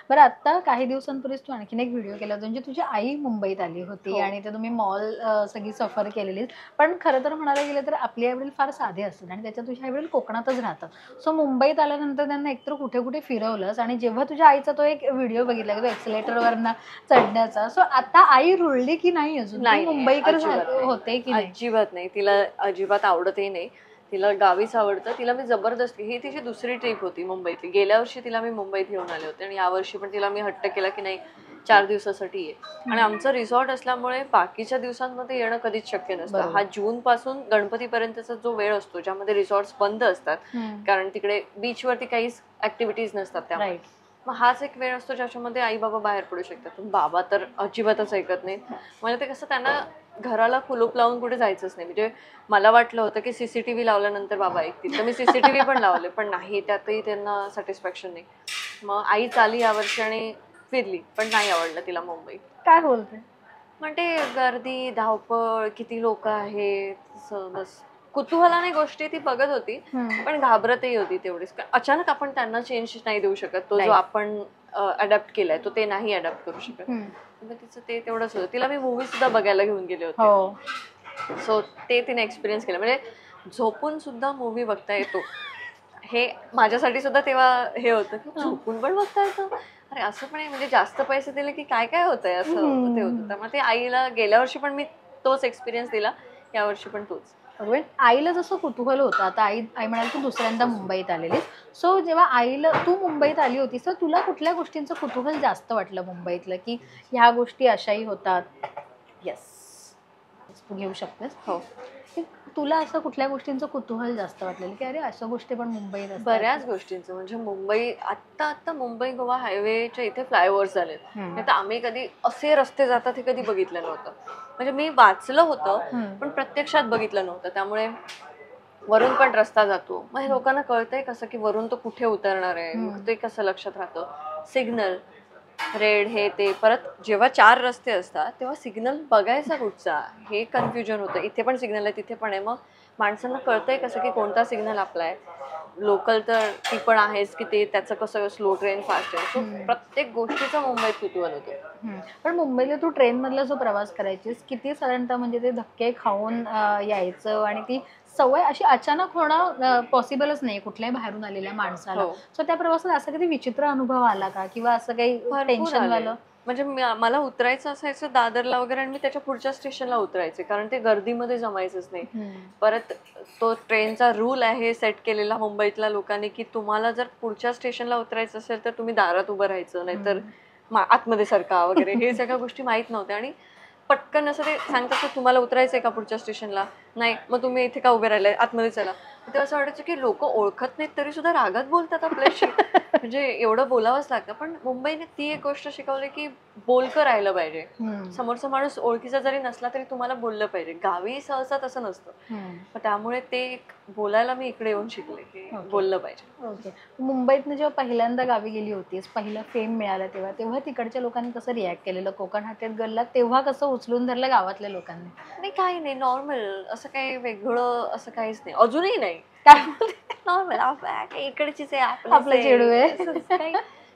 बरं, आता काही दिवसांपूर्वीच तू आणखीन एक व्हिडिओ केला होता, म्हणजे तुझी आई मुंबईत आली होती आणि ते तुम्ही मॉल सगळी सफर केलेली. पण खरं तर म्हणायला गेलं तर आपले आईवडील फार साधे असतात आणि त्याच्यात तुझ्या आईवडील कोकणातच राहतात. सो मुंबईत आल्यानंतर त्यांना एकतर कुठे कुठे फिरवलंस आणि जेव्हा तुझ्या आईचा तो एक व्हिडिओ बघितला की तो एक्सिलेटरवरनं चढण्याचा, सो आता आई रुळली की नाही अजून? नाही, मुंबईकर होते की नाही? अजिबात नाही, तिला अजिबात आवडतही नाही. तिला गावीच आवडतं. तिला मी जबरदस्ती, ही तिची दुसरी ट्रिप होती मुंबईतली. गेल्या वर्षी तिला मी मुंबईत घेऊन आले होते आणि यावर्षी पण तिला मी हट्ट केला की नाही 4 दिवसासाठी ये. आणि आमचं रिसॉर्ट असल्यामुळे बाकीच्या दिवसांमध्ये येणं कधीच शक्य नसतं. हा जून पासून गणपतीपर्यंतचा जो वेळ असतो ज्यामध्ये रिसॉर्ट्स बंद असतात, कारण तिकडे बीचवरती काहीच ऍक्टिव्हिटीज नसतात त्यामुळे. मग हाच एक वेळ असतो ज्याच्यामध्ये आई बाबा बाहेर पडू शकतात, पण बाबा तर अजिबातच ऐकत नाहीत. म्हणजे ते कसं, त्यांना घराला कुलूप लावून कुठे जायचंच नाही. म्हणजे मला वाटलं होतं की सीसीटीव्ही लावल्यानंतर बाबा ऐकतील, तर मी सीसीटीव्ही पण लावले, पण नाही, त्यातही त्यांना सॅटिस्फॅक्शन नाही. मग आईच आली यावर्षी आणि फिरली, पण नाही आवडलं तिला मुंबई. काय बोलते? म्हणते गर्दी, धावपळ, किती लोक आहेत, असं बस कुतूहलाने गोष्टी ती बघत होती, पण घाबरतही होती तेवढीच. अचानक आपण त्यांना चेंज नाही देऊ शकत, तो जो आपण अडॅप्ट केलाय तो ते नाही अडॅप्ट करू शकत. तिचं ते तेवढंच होतं. तिला मी मूवी सुद्धा बघायला घेऊन गेले होते, सो ते तिने एक्सपिरियन्स केलं. म्हणजे झोपून सुद्धा मूवी बघता येतो, हे माझ्यासाठी सुद्धा तेव्हा हे होतं की झोपून पण बघता येतं, अरे असं पण आहे. म्हणजे जास्त पैसे दिले की काय काय होतंय असं ते होतं. त्यामुळे ते आईला गेल्या वर्षी पण मी तोच एक्सपिरियन्स दिला, या वर्षी पण तोच. आईला जसं कुतूहल होतं, आता आई म्हणाल तू दुसऱ्यांदा मुंबईत आलेली, सो जेव्हा आईला तू मुंबईत आली होतीस तर तुला कुठल्या गोष्टींचं कुतूहल जास्त वाटलं मुंबईतलं, की ह्या गोष्टी अशाही होतात? येस, तू घेऊ शकतेस. हो, तुला असं कुठल्या गोष्टींचं कुतूहल जास्त वाटलेलं की अरे अशा गोष्टी पण मुंबईत असतात? बऱ्याच गोष्टींचं. म्हणजे मुंबई आत्ता मुंबई गोवा हायवेच्या इथे फ्लायओव्हर्स झालेत, नाही तर आम्ही कधी असे रस्ते जातात हे कधी बघितलं नव्हतं. म्हणजे मी वाचलं होतं पण प्रत्यक्षात बघितलं नव्हतं. त्यामुळे वरून पण रस्ता जातो, मग हे लोकांना कळतंय कसं की वरून तो कुठे उतरणार आहे, मग ते कसं लक्षात राहतं. सिग्नल रेड हे ते, परत जेव्हा 4 रस्ते असतात तेव्हा सिग्नल बघायचा कुठचा हे कन्फ्युजन होतं. इथे पण सिग्नल आहे, तिथे पण आहे, मग माणसांना कळतंय कसं की कोणता सिग्नल आपला आहे. लोकल तर ती पण आहेच की ते त्याचं कसं स्लो ट्रेन फास्ट आहे, सो प्रत्येक गोष्टीचा मुंबईत कुतूहल होतो. पण मुंबईला तू ट्रेन मधला जो प्रवास करायचीस, किती साधारणतः म्हणजे ते धक्के खाऊन यायचं, आणि ती सवय अशी अचानक होणं पॉसिबलच नाही कुठल्याही बाहेरून आलेल्या माणसाला. सो त्या प्रवासात असं कधी विचित्र अनुभव आला का, किंवा असं काही टेन्शन वालं? म्हणजे मला उतरायचं असायचं दादरला वगैरे, आणि मी त्याच्या पुढच्या स्टेशनला उतरायचे, कारण ते गर्दीमध्ये जमायचंच नाही. परत तो ट्रेनचा रूल आहे सेट केलेला मुंबईतल्या लोकांनी की तुम्हाला जर पुढच्या स्टेशनला उतरायचं असेल तर तुम्ही दारात उभं राहायचं, नाहीतर आतमध्ये सरका वगैरे, हे सगळ्या गोष्टी माहित नव्हत्या. आणि पटकन असं ते सांगतात की तुम्हाला उतरायचंय का पुढच्या स्टेशनला, नाही मग तुम्ही इथे का उभे राहिले, आतमध्ये चला. ते असं वाटायचं की लोक ओळखत नाहीत तरी सुद्धा रागात बोलतात आपल्याशी, म्हणजे एवढं बोलावंच लागतं. पण मुंबईने ती एक गोष्ट शिकवली की बोलकं राहिलं पाहिजे. समोरचा माणूस ओळखीचा जरी नसला तरी तुम्हाला बोललं पाहिजे. गावी सहसा तसं नसतं, त्यामुळे ते बोलायला मी इकडे येऊन शिकले की बोललं पाहिजे. ओके. मुंबईतनं जेव्हा पहिल्यांदा गावी गेली होतीस, पहिला फेम मिळाला तेव्हा तिकडच्या लोकांनी कसं रिॲक्ट केलेलं? कोकण हातेत गल्ला तेव्हा कसं उचलून धरलं गावातल्या लोकांनी? नाही, काही नाही, नॉर्मल, असं काही वेगळं असं काहीच नाही, अजूनही नाही. नॉर्मल, इकडचीच आहे, आपलं चेडू आहे,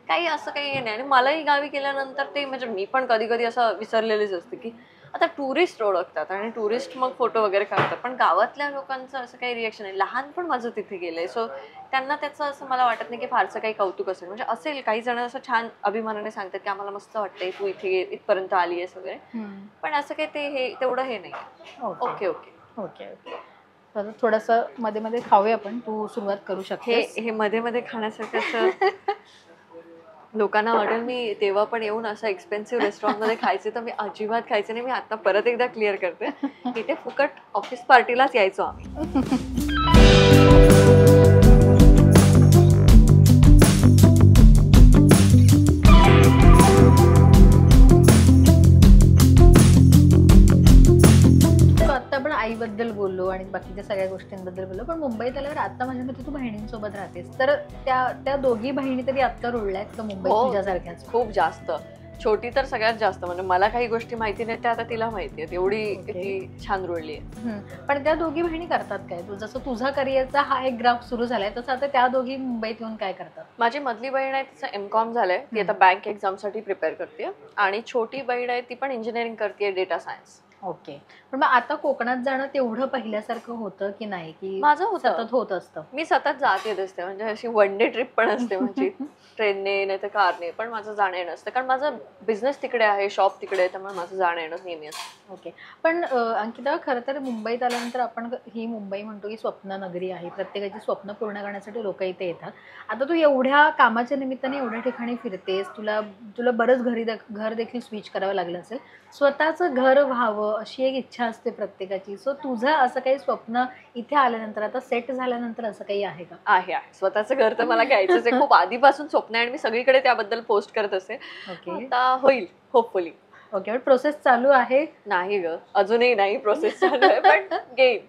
काही असं काही नाही. आणि मलाही गावी गेल्यानंतर ते, म्हणजे मी पण कधी कधी असं विसरलेलीच असते की आता टुरिस्ट ओळखतात आणि टुरिस्ट मग फोटो वगैरे काढतात, पण गावातल्या लोकांचं असं काही रिएक्शन नाही. लहान पण माझं तिथे गेलंय, सो त्यांना त्याचं असं मला वाटत नाही की फारसं काही कौतुक असेल. म्हणजे असेल, काही जण असं छान अभिमानाने सांगतात की आम्हाला मस्त वाटतंय तू इथे इथपर्यंत आली आहेस वगैरे, पण असं काही ते हे तेवढं हे नाही. Okay okay okay okay. तर थोडंसं मध्ये मध्ये खाऊया आपण, तू सुरुवात करू शकते. हे मध्ये मध्ये खाण्यासारखं असं लोकांना वाटेल मी तेव्हा पण येऊन असं एक्सपेन्सिव्ह रेस्टॉरंटमध्ये खायचे, तर मी अजिबात खायचे नाही. मी आता परत एकदा क्लिअर करते, इथे फुकट ऑफिस पार्टीलाच यायचो आम्ही. आईबद्दल बोललो आणि बाकीच्या सगळ्या गोष्टींबद्दल बोललो, पण मुंबईत आल्यावर आता माझ्या मते तू बहिणींसोबत राहतेस, तर त्या दोघी बहिणी तरी आता रुळल्यात का मुंबईत तुझ्यासारख्याच? खूप जास्त. छोटी तर सगळ्यात जास्त, म्हणजे मला काही गोष्टी माहिती नाही त्या आता तिला माहिती आहेत, एवढी ती छान रुळली आहे. पण त्या दोघी बहिणी करतात काय? जसं तुझा करिअरचा हा एक ग्राफ सुरू झालाय, तसं आता त्या दोघी मुंबईत येऊन काय करतात? माझी मधली बहीण आहे, तिचं MCOM झालंय, ती आता बँक एक्झाम साठी प्रिपेअर करते, आणि छोटी बहीण आहे ती पण इंजिनिअरिंग करते, डेटा सायन्स. ओके. पण मग आता कोकणात जाणं तेवढं पहिल्यासारखं होतं की नाही, की माझं सतत होत असतं? मी सतत जात येत असते, म्हणजे अशी वन डे ट्रिप पण असते माझी, ट्रेनने नाही तर कारने, पण माझं जाणं येणं असतं, कारण माझं बिझनेस तिकडे आहे, शॉप तिकडे आहे, त्यामुळे माझं जाणं येणं नेहमी असतं. ओके. पण अंकिता, खरं तर मुंबईत आल्यानंतर आपण ही मुंबई म्हणतो की स्वप्न नगरी आहे, प्रत्येकाची स्वप्न पूर्ण करण्यासाठी लोक इथे येतात. आता तू एवढ्या कामाच्या निमित्ताने एवढ्या ठिकाणी फिरतेस, तुला बरंच घर देखील स्विच करावं लागलं असेल, स्वतःचं घर व्हावं अशी एक इच्छा असते प्रत्येकाची. सो तुझं असं काही स्वप्न इथे आल्यानंतर, आता सेट झाल्यानंतर असं काही आहे का? आहे स्वतःचं घर तर मला घ्यायचंच आहे. खूप आधीपासून स्वप्न आहे आणि मी सगळीकडे त्याबद्दल पोस्ट करत असते. ओके आता होईल होपफुली. ओके, पण प्रोसेस चालू आहे? नाही ग, अजूनही नाही प्रोसेस चालू आहे, पण घेईन.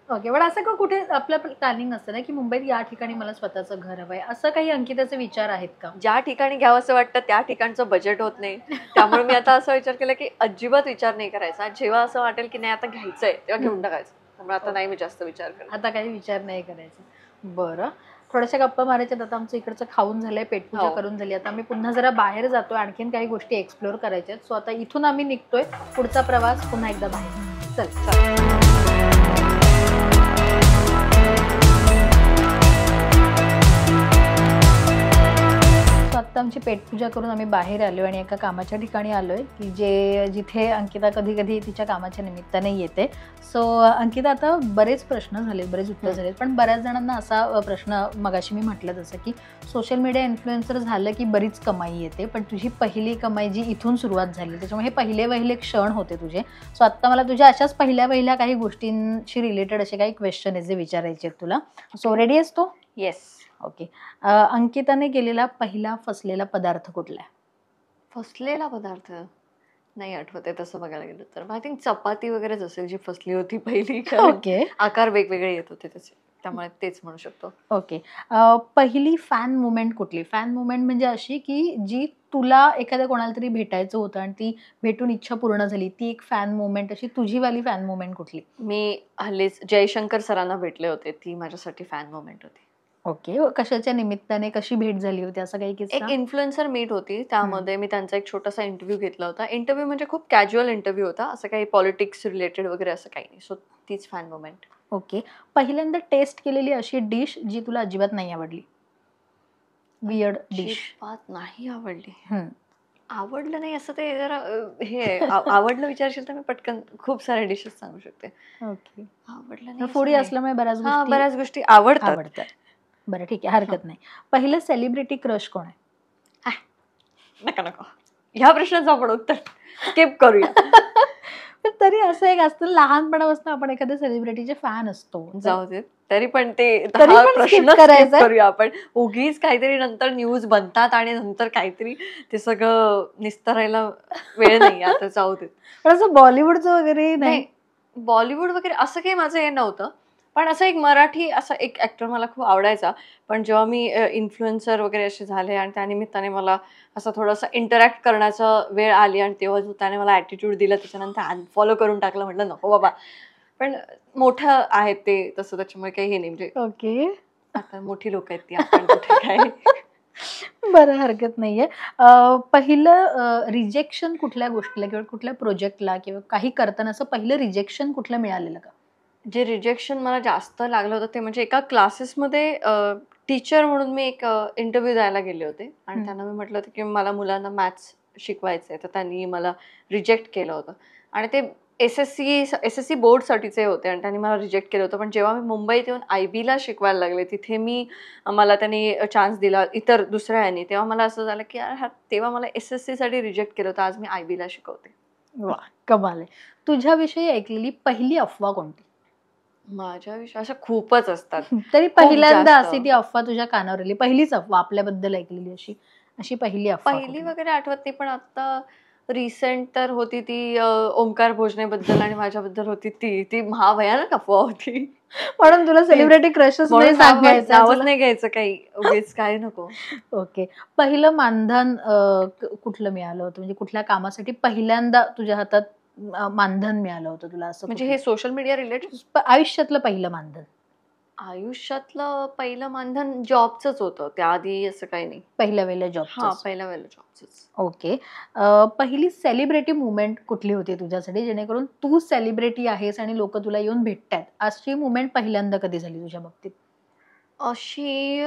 ओके, पण असं का कुठे आपलं प्लॅनिंग असतं ना की मुंबईत या ठिकाणी मला स्वतःचं घर हवंय, असं काही अंकिताचे विचार आहेत का? ज्या ठिकाणी घ्यावं असं वाटतं त्या ठिकाणचं बजेट होत नाही, त्यामुळे मी आता असा विचार केला की अजिबात विचार नाही करायचा. जेव्हा असं वाटेल की नाही आता घ्यायचंय तेव्हा घेऊन टाकायचं. त्यामुळे आता नाही मी जास्त विचार करत. आता काही विचार नाही करायचा. बरं, थोड्याशा गप्पा मारायच्यात. आता आमचं इकडचं खाऊन झालंय, पेटपूजा करून झाली. आता आम्ही पुन्हा जरा बाहेर जातोय, आणखीन काही गोष्टी एक्सप्लोर करायच्या आहेत. सो आता इथून आम्ही निघतोय, पुढचा प्रवास पुन्हा एकदा बाहेर. चल. आता आमची पेटपूजा करून आम्ही बाहेर आलोय आणि एका कामाच्या ठिकाणी आलोय की जिथे अंकिता कधी कधी तिच्या कामाच्या निमित्ताने येते. सो अंकिता, आता बरेच प्रश्न झाले, बरेच उत्तर झालेत, पण बऱ्याच जणांना असा प्रश्न मगाशी मी म्हटलं तसं की सोशल मीडिया इन्फ्लुएन्सर झालं की बरीच कमाई येते, पण तुझी पहिली कमाई जी इथून सुरुवात झाली त्याच्यामुळे हे पहिले क्षण होते तुझे. सो आता मला तुझ्या अशाच पहिल्या काही गोष्टींशी रिलेटेड असे काही क्वेश्चन आहेत जे विचारायचे आहेत तुला. सो रेडी आहेस तू? येस. ओके. अंकिताने केलेला पहिला फसलेला पदार्थ कुठला आहे? फसलेला पदार्थ नाही आठवत आहे तसं बघायला गेलं तर. आय थिंक चपाती वगैरेच असेल जी फसली होती पहिली. ओके. आकार वेगवेगळे येत होते त्याचे, त्यामुळे तेच म्हणू शकतो. ओके. पहिली फॅन मुवमेंट कुठली? फॅन मुवमेंट म्हणजे अशी की जी तुला एखाद्या कोणाला तरी भेटायचं होतं आणि ती भेटून इच्छा पूर्ण झाली, ती एक फॅन मुवमेंट, अशी तुझी वाली फॅन मुवमेंट कुठली? मी हल्लीच जयशंकर सरांना भेटले होते, ती माझ्यासाठी फॅन मुवमेंट होती. ओके. कशाच्या निमित्ताने, कशी भेट झाली होती, असं काही किस्सा? एक इन्फ्लुएन्सर मीट होती, त्यामध्ये मी त्यांचा एक छोटासा इंटरव्ह्यू घेतला होता. इंटरव्ह्यू म्हणजे खूप कॅज्युअल इंटरव्ह्यू होता, असं काही पॉलिटिक्स रिलेटेड वगैरे असं काही नाही. सो तीच फॅन मोमेंट. ओके. पहिल्यांदा टेस्ट केलेली अशी डिश जी तुला अजिबात नाही आवडली? Weird dish. अजिबात नाही आवडली. आवडलं नाही असं ते जरा हे आवडलं विचारशील तर मी पटकन खूप साऱ्या डिशेस सांगू शकते. ओके. आवडलं नाही फूडी असल्यामुळे बऱ्याच गोष्टी आवडतात. बरं, ठीक आहे, हरकत नाही. पहिलं सेलिब्रिटी क्रश कोण आहे? नका ह्या प्रश्नाचं आपण उत्तर स्किप करूया. पण तरी असं एक असतं, लहानपणापासून आपण एखाद्या सेलिब्रिटीचे फॅन असतो. जाऊ दे, तरी पण ते प्रश्न करूया आपण. उगीच काहीतरी नंतर न्यूज बनतात आणि नंतर काहीतरी ते सगळं निस्तरायला वेळ नाही. आता जाऊ दे. पण असं बॉलिवूडचं वगैरे नाही? बॉलिवूड वगैरे असं काही माझं हे नव्हतं, पण असं एक मराठी असा एक ऍक्टर मला खूप आवडायचा. पण जेव्हा मी इन्फ्लुएन्सर वगैरे असे झाले आणि त्यानिमित्ताने मला असं थोडंसं इंटरॅक्ट करण्याचा वेळ आली आणि तेव्हा त्याने मला ॲटिट्यूड दिला, त्याच्यानंतर अनफॉलो करून टाकलं. म्हटलं नको बाबा, पण मोठं आहेत ते तसं, त्याच्यामुळे काही हे नाही. म्हणजे ओके, आता मोठी लोक आहेत ती, आपण कुठे काय. बरं, हरकत नाहीये. पहिलं रिजेक्शन कुठल्या गोष्टीला किंवा कुठल्या प्रोजेक्टला किंवा काही करताना असं पहिलं रिजेक्शन कुठलं मिळालेलं का? जे रिजेक्शन मला जास्त लागलं होतं ते म्हणजे एका क्लासेसमध्ये टीचर म्हणून मी एक इंटरव्ह्यू द्यायला गेले होते आणि त्यांना मी म्हटलं होतं की मला मुलांना मॅथ्स शिकवायचं आहे, तर त्यांनी मला रिजेक्ट केलं होतं. आणि ते एस.एस.सी बोर्डसाठीचे होते आणि त्यांनी मला रिजेक्ट केलं होतं. पण जेव्हा मी मुंबईत येऊन IB शिकवायला लागले, तिथे मला त्यांनी चान्स दिला इतर दुसऱ्या यांनी, तेव्हा मला असं झालं की तेव्हा मला एस.एस.सी साठी रिजेक्ट केलं होतं, आज मी IB शिकवते. वा, कमाल आहे. तुझ्याविषयी ऐकलेली पहिली अफवा कोणती? माझ्याविषयी अशा खूपच असतात. तरी पहिल्यांदा अशी ती अफवा तुझ्या कानावर आली, पहिलीच अफवा आपल्याबद्दल ऐकलेली अशी पहिली अफवा? पहिली वगैरे आठवत नाही, पण आता रिसेंट तर होती ती ओमकार भोजनेबद्दल आणि माझ्याबद्दल होती ती महाभयानक अफवा होती. म्हणून तुला सेलिब्रिटी क्रशच नाही सांगायचं, नावच नाही घ्यायचं काही, उगीच काय नको. ओके. पहिलं मानधन कुठलं मिळालं होतं, म्हणजे कुठल्या कामासाठी पहिल्यांदा तुझ्या हातात मानधन मिळालं होतं तुला? असं म्हणजे हे सोशल मीडिया रिलेटेड? आयुष्यातलं पहिलं मानधन? आयुष्यातलं पहिलं मानधन जॉबच होतं, त्याआधी असं काही नाही. पहिल्या वेळेला जॉब? पहिल्या वेळेला जॉबच. ओके. पहिली सेलिब्रिटी मुवमेंट कुठली होती तुझ्यासाठी, जेणेकरून तू सेलिब्रिटी आहेस आणि लोक तुला येऊन भेटतात, अशी मुवमेंट पहिल्यांदा कधी झाली तुझ्या बाबतीत? अशी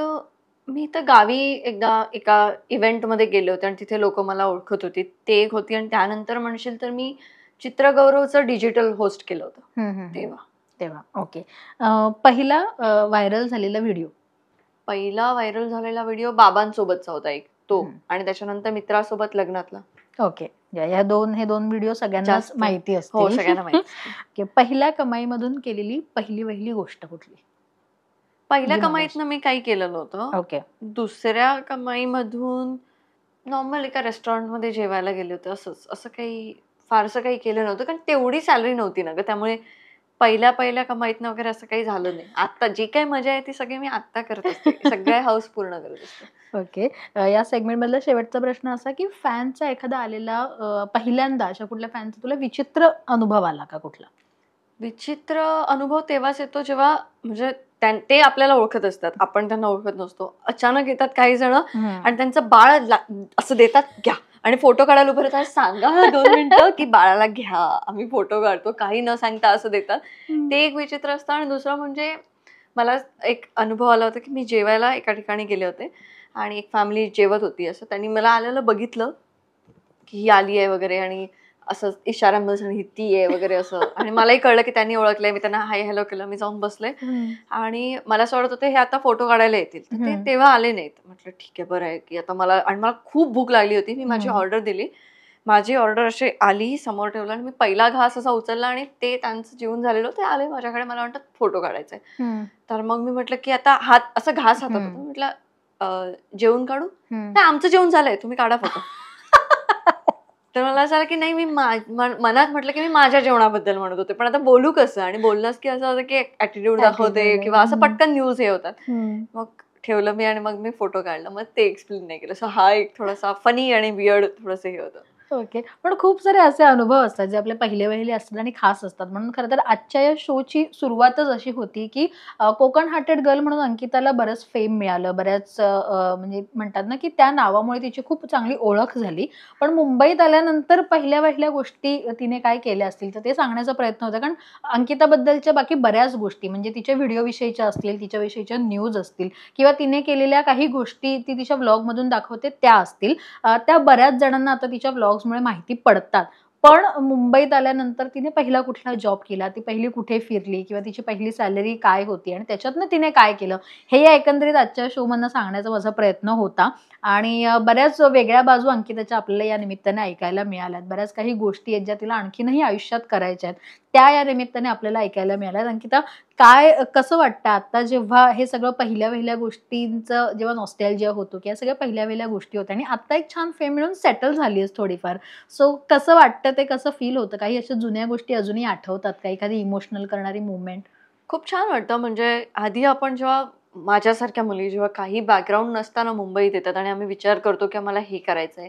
मी तर गावी एकदा एका इव्हेंटमध्ये गेले होते आणि तिथे लोक मला ओळखत होती, ते एक होती. आणि त्यानंतर म्हणशील तर मी चित्रगौरवचं डिजिटल होस्ट केलं होतं तेव्हा. ओके. पहिला व्हायरल झालेला व्हिडिओ? पहिला व्हायरल झालेला व्हिडिओ बाबांसोबतचा होता एक, तो आणि त्याच्यानंतर मित्रासोबत लग्नातला. ओके, हे दोन व्हिडिओ सगळ्यांना जास्त. माहिती हो, असतील. सगळ्यांना माहिती असते. ओके, पहिल्या कमाईमधून केलेली पहिली गोष्ट कुठली? पहिल्या जी मला कमाईतनं मी काही केलं नव्हतं. ओके. दुसऱ्या कमाईमधून नॉर्मल एका रेस्टॉरंटमध्ये जेवायला गेले होते, असं काही फारसं काही केलं नव्हतं, कारण तेवढी सॅलरी नव्हती ना ग, त्यामुळे पहिल्या कमाईतनं वगैरे असं काही झालं नाही. आता जी काही मजा आहे ती सगळी मी आता करत असते, सगळ्या हाऊस पूर्ण करत असते. ओके, या सेगमेंट मधला शेवटचा प्रश्न असा की फॅनचा एखादा आलेला पहिल्यांदा अशा कुठल्या फॅनचा तुला विचित्र अनुभव आला का कुठला? विचित्र अनुभव तेव्हाच येतो जेव्हा म्हणजे ते आपल्याला ओळखत असतात, आपण त्यांना ओळखत नसतो. अचानक येतात काही जण आणि त्यांचं बाळ असं देतात, घ्या, आणि फोटो काढायला उभं राहतात, सांगा 2 मिनिटं की बाळाला घ्या, आम्ही फोटो काढतो, काही न सांगता असं देतात. ते एक विचित्र असतं. आणि दुसरं म्हणजे मला एक अनुभव आला होता की मी जेवायला एका ठिकाणी गेले होते आणि एक फॅमिली जेवत होती. असं त्यांनी मला आलेलं बघितलं की ही आली आहे वगैरे, आणि असं इशाऱ्यामध्ये सांगितलं, ही ती आहे वगैरे असं. आणि मलाही कळलं की त्यांनी ओळखलंय. मी त्यांना हाय हॅलो केलं. मी जाऊन बसले आणि मला असं वाटत होतं हे आता फोटो काढायला येतील, तर ते तेव्हा आले नाहीत. म्हटलं ठीक आहे, बरं आहे की आता मला खूप भूक लागली होती. मी माझी ऑर्डर दिली. माझी ऑर्डर अशी आली, समोर ठेवलं आणि मी पहिला घास असा उचलला आणि ते त्यांचं जेवण झालेलं, ते आले माझ्याकडे. मला म्हणतात फोटो काढायचा आहे. तर मग मी म्हटलं की आता असं घास हातात होता. म्हटलं जेवण काढू? नाही, आमचं जेवण झालंय, तुम्ही काढा फोटो. तर मला असं आलं की नाही, मी मनात म्हटलं की मी माझ्या जेवणाबद्दल म्हणत होते, पण आता बोलू कसं? आणि बोललंच की असं होतं की ऍटिट्यूड दाखवते किंवा असं पटकन न्यूज हे होतात. मग ठेवलं मी आणि मग मी फोटो काढला. मग ते एक्सप्लेन नाही केलं. सो हा एक थोडासा फनी आणि वियर्ड थोडंसं हे होतं. ओके, पण खूप सारे असे अनुभव असतात जे आपले पहिले असतात आणि खास असतात. म्हणून खरं तर आजच्या या शोची सुरुवातच अशी होती की कोकण हार्टेड गर्ल म्हणून अंकिताला बरंच फेम मिळालं, बऱ्याच म्हणजे म्हणतात ना की त्या नावामुळे तिची खूप चांगली ओळख झाली. पण मुंबईत आल्यानंतर पहिल्या गोष्टी तिने काय केल्या असतील तर ते सांगण्याचा प्रयत्न होता. कारण अंकिताबद्दलच्या बाकी बऱ्याच गोष्टी म्हणजे तिच्या व्हिडिओ विषयीच्या असतील, तिच्याविषयीच्या न्यूज असतील किंवा तिने केलेल्या काही गोष्टी ती तिच्या व्लॉगमधून दाखवते त्या असतील, त्या बऱ्याच जणांना आता तिच्या व्लॉग्समुळे माहिती पडतात. पण मुंबईत आल्यानंतर तिने पहिला कुठला जॉब केला, ती पहिली कुठे फिरली किंवा तिची पहिली सॅलरी काय होती आणि त्याच्यातनं तिने काय केलं, हे या एकंदरीत आजच्या शो मधनं सांगण्याचा माझा प्रयत्न होता. आणि बऱ्याच वेगळ्या बाजू अंकिताच्या आपल्याला या निमित्ताने ऐकायला मिळाल्यात. बऱ्याच काही गोष्टी आहेत ज्या तिला आणखीनही आयुष्यात करायच्या आहेत, त्या या निमित्ताने आपल्याला ऐकायला मिळाल्यात. अंकिता, काय कसं वाटतं आता जेव्हा हे सगळं पहिल्या गोष्टींचं जेव्हा नॉस्टॅल्जिया होतो किंवा सगळ्या पहिल्या गोष्टी होत्या आणि आता एक छान फेम मिळून सेटल झाली आहेस थोडीफार, सो कसं वाटतं, ते कसं फील होतं? काही अशा जुन्या गोष्टी अजूनही आठवतात का? एखादी इमोशनल करणारी मुवमेंट? खूप छान वाटतं. म्हणजे आधी आपण जेव्हा माझ्यासारख्या मुली जेव्हा काही बॅकग्राऊंड नसताना मुंबईत येतात आणि आम्ही विचार करतो की मला हे करायचंय,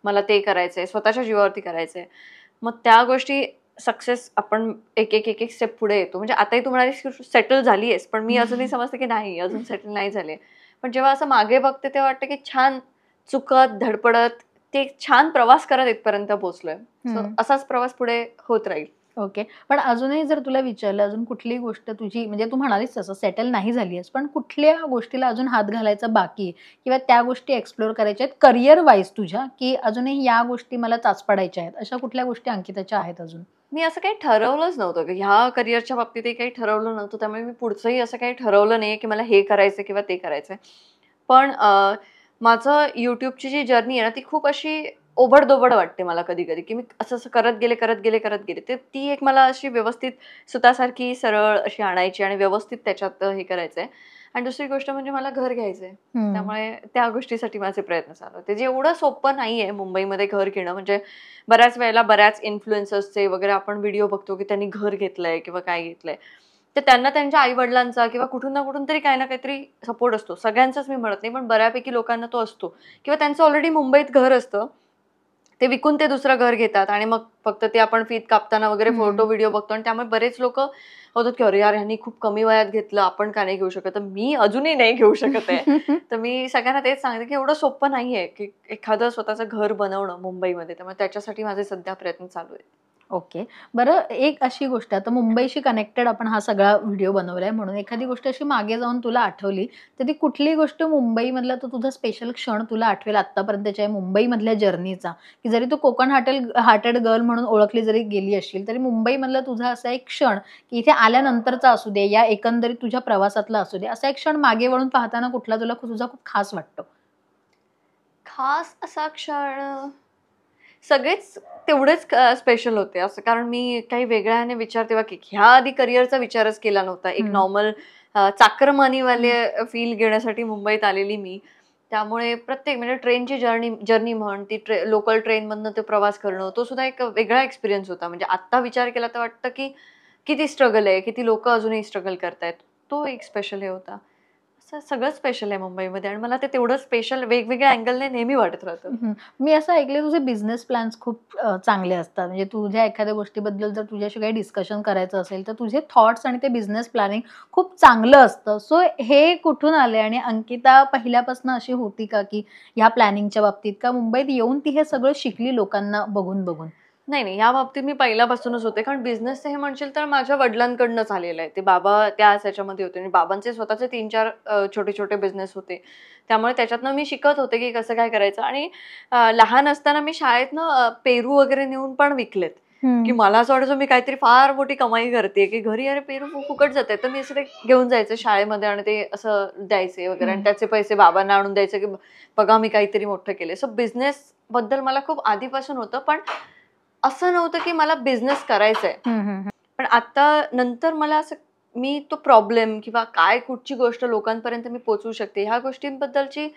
मला ते करायचंय, स्वतःच्या जीवावरती करायचंय, मग त्या गोष्टी सक्सेस आपण एक स्टेप पुढे येतो. म्हणजे आताही तू म्हणालीस की सेटल झाली आहेस, पण मी अजूनही समजते की नाही, अजून सेटल नाही झाले. पण जेव्हा असं मागे बघते तेव्हा वाटतं की छान चुकत धडपडत ते छान प्रवास करत इथपर्यंत पोहोचलोय. सो असाच प्रवास पुढे होत राहील. ओके, पण अजूनही जर तुला विचारलं अजून कुठली गोष्ट तुझी म्हणजे तू म्हणालीस तसं सेटल नाही झाली आहेस, पण कुठल्या गोष्टीला अजून हात घालायचा बाकी किंवा त्या गोष्टी एक्सप्लोर करायच्या आहेत करिअर वाईज तुझ्या, की अजूनही या गोष्टी मला चाचपडायच्या आहेत, अशा कुठल्या गोष्टी अंकिताच्या आहेत अजून? मी असं काही ठरवलंच नव्हतं की ह्या करिअरच्या बाबतीतही काही ठरवलं नव्हतं, त्यामुळे मी पुढचंही असं काही ठरवलं नाही की मला हे करायचं किंवा ते करायचंय. पण माझं युट्यूबची जी जर्नी आहे ना ती खूप अशी ओबडधोबड वाटते मला कधी कधी, की मी असं करत गेले ते ती एक मला अशी व्यवस्थित सुतासारखी सरळ अशी आणायची आणि व्यवस्थित त्याच्यात हे करायचंय. आणि दुसरी गोष्ट म्हणजे मला घर घ्यायचंय, त्यामुळे त्या गोष्टीसाठी माझे प्रयत्न चालू होते. जे एवढं सोपं नाहीये मुंबईमध्ये घर घेणं. म्हणजे बऱ्याच वेळेला बऱ्याच इन्फ्लुएन्सर्सचे वगैरे आपण व्हिडिओ बघतो की त्यांनी घर घेतलंय किंवा काय घेतलंय, तर त्यांना त्यांच्या आई वडिलांचा किंवा कुठून ना कुठून तरी काही ना काहीतरी सपोर्ट असतो. सगळ्यांचाच मी म्हणत नाही, पण बऱ्यापैकी लोकांना तो असतो. किंवा त्यांचं ऑलरेडी मुंबईत घर असतं, ते विकून ते दुसरं घर घेतात आणि मग फक्त ते आपण फीत कापताना वगैरे फोटो व्हिडिओ बघतो आणि त्यामुळे बरेच लोक होतात की अरे यार ह्यांनी खूप कमी वयात घेतलं, आपण का नाही घेऊ शकत. तर मी अजूनही नाही घेऊ शकत आहे. तर मी सगळ्यांना तेच सांगते की एवढं सोपं नाहीये की एखादं स्वतःचं घर बनवणं मुंबईमध्ये, त्यामुळे त्याच्यासाठी माझे सध्या प्रयत्न चालू आहेत. ओके, बरं, एक अशी गोष्ट आता मुंबईशी कनेक्टेड आपण हा सगळा व्हिडिओ बनवलाय म्हणून एखादी गोष्ट अशी मागे जाऊन तुला आठवली तर ती कुठली गोष्ट मुंबईमधला तो तुझा स्पेशल क्षण तुला आठवेल आतापर्यंतच्या मुंबईमधल्या जर्नीचा, की जरी तू कोकण हार्टेड गर्ल म्हणून ओळखली जरी गेली असशील तरी मुंबईमधला तुझा असा एक क्षण की इथे आल्यानंतरचा असू दे या एकंदरीत तुझ्या प्रवासातला असू दे, असा एक क्षण मागे वळून पाहताना कुठला तुला तुझा खूप खास वाटतो? खास असा क्षण सगळेच तेवढेच स्पेशल होते असं, कारण मी काही वेगळ्याने विचार तेव्हा ह्या आधी करिअरचा विचारच केला नव्हता. एक नॉर्मल चाकरमानीवाले फील घेण्यासाठी मुंबईत आलेली मी. त्यामुळे प्रत्येक म्हणजे ट्रेनची जर्नी म्हण, ती लोकल ट्रेनमधनं ते प्रवास करणं, तो सुद्धा एक वेगळा एक्सपिरियन्स होता. म्हणजे आत्ता विचार केला तर वाटतं की किती स्ट्रगल आहे, किती लोक अजूनही स्ट्रगल करतायत. तो एक स्पेशल हे होता. असं सगळं स्पेशल आहे मुंबईमध्ये आणि मला ते तेवढं स्पेशल वेगवेगळ्या अँगलने नेहमी वाटत राहतं. मी असं ऐकलं तुझे बिझनेस प्लॅन्स खूप चांगले असतात. म्हणजे तुझ्या एखाद्या गोष्टीबद्दल जर तुझ्याशी काही डिस्कशन करायचं असेल तर तुझे थॉट्स आणि ते बिझनेस प्लॅनिंग खूप चांगलं असतं. सो हे कुठून आले आणि अंकिता पहिल्यापासून अशी होती का की ह्या प्लॅनिंगच्या बाबतीत, का मुंबईत येऊन ती हे सगळं शिकली लोकांना बघून बघून? नाही, या बाबतीत मी पहिल्यापासूनच होते. कारण बिझनेसचं हे म्हणशील तर माझ्या वडिलांकडनंच आलेलं आहे. ते बाबा त्याच ह्याच्यामध्ये होते आणि बाबांचे स्वतःचे 3-4 छोटे-छोटे बिझनेस होते. त्यामुळे त्याच्यातनं मी शिकत होते, की कसं काय करायचं. आणि लहान असताना मी शाळेतनं पेरू वगैरे नेऊन पण विकलेत. की मला असं वाटायचं मी काहीतरी फार मोठी कमाई करते, की घरी अरे पेरू फुकट जाते. तर मी असं ते घेऊन जायचे शाळेमध्ये आणि ते असं द्यायचे वगैरे आणि त्याचे पैसे बाबांना आणून द्यायचे, की बघा मी काहीतरी मोठं केलंय. सो बिझनेस बद्दल मला खूप आधीपासून होतं. पण असं नव्हतं की मला बिझनेस करायचा आहे. पण आता नंतर मला असं मी तो प्रॉब्लेम किंवा काय कुठची गोष्ट लोकांपर्यंत मी पोहोचवू शकते ह्या गोष्टींबद्दलची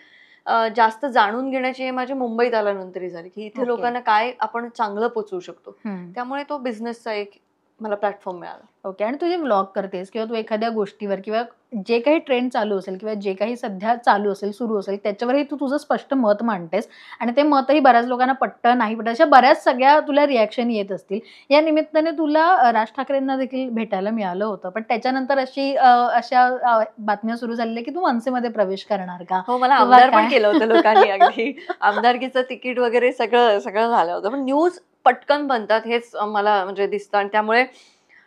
जास्त जाणून घेण्याची माझी मुंबईत आल्यानंतरही झाली, की इथे लोकांना काय आपण चांगलं पोहोचवू शकतो. त्यामुळे तो बिझनेसचा एक मला प्लॅटफॉर्म मिळाला. ओके. आणि तू जे व्लॉग करतेस किंवा तू एखाद्या गोष्टीवर किंवा जे काही ट्रेंड चालू असेल किंवा जे काही सध्या चालू असेल, सुरू असेल, त्याच्यावरही तू तुझं स्पष्ट मत मांडतेस आणि ते मतही बऱ्याच लोकांना पटतं, नाही पटत, अशा बऱ्याच सगळ्या तुला रिॲक्शन येत असतील. या निमित्ताने तुला राज ठाकरेंना देखील भेटायला मिळालं होतं. पण त्याच्यानंतर अशा बातम्या सुरू झालेल्या की तू मनसेमध्ये प्रवेश करणार का? हो, मला आमदार पण केलं होतं लोकांनी. अगदी आमदारकीचं तिकीट वगैरे सगळं सगळं झालं होतं. पण न्यूज पटकन बनतात हेच मला म्हणजे दिसतं. आणि त्यामुळे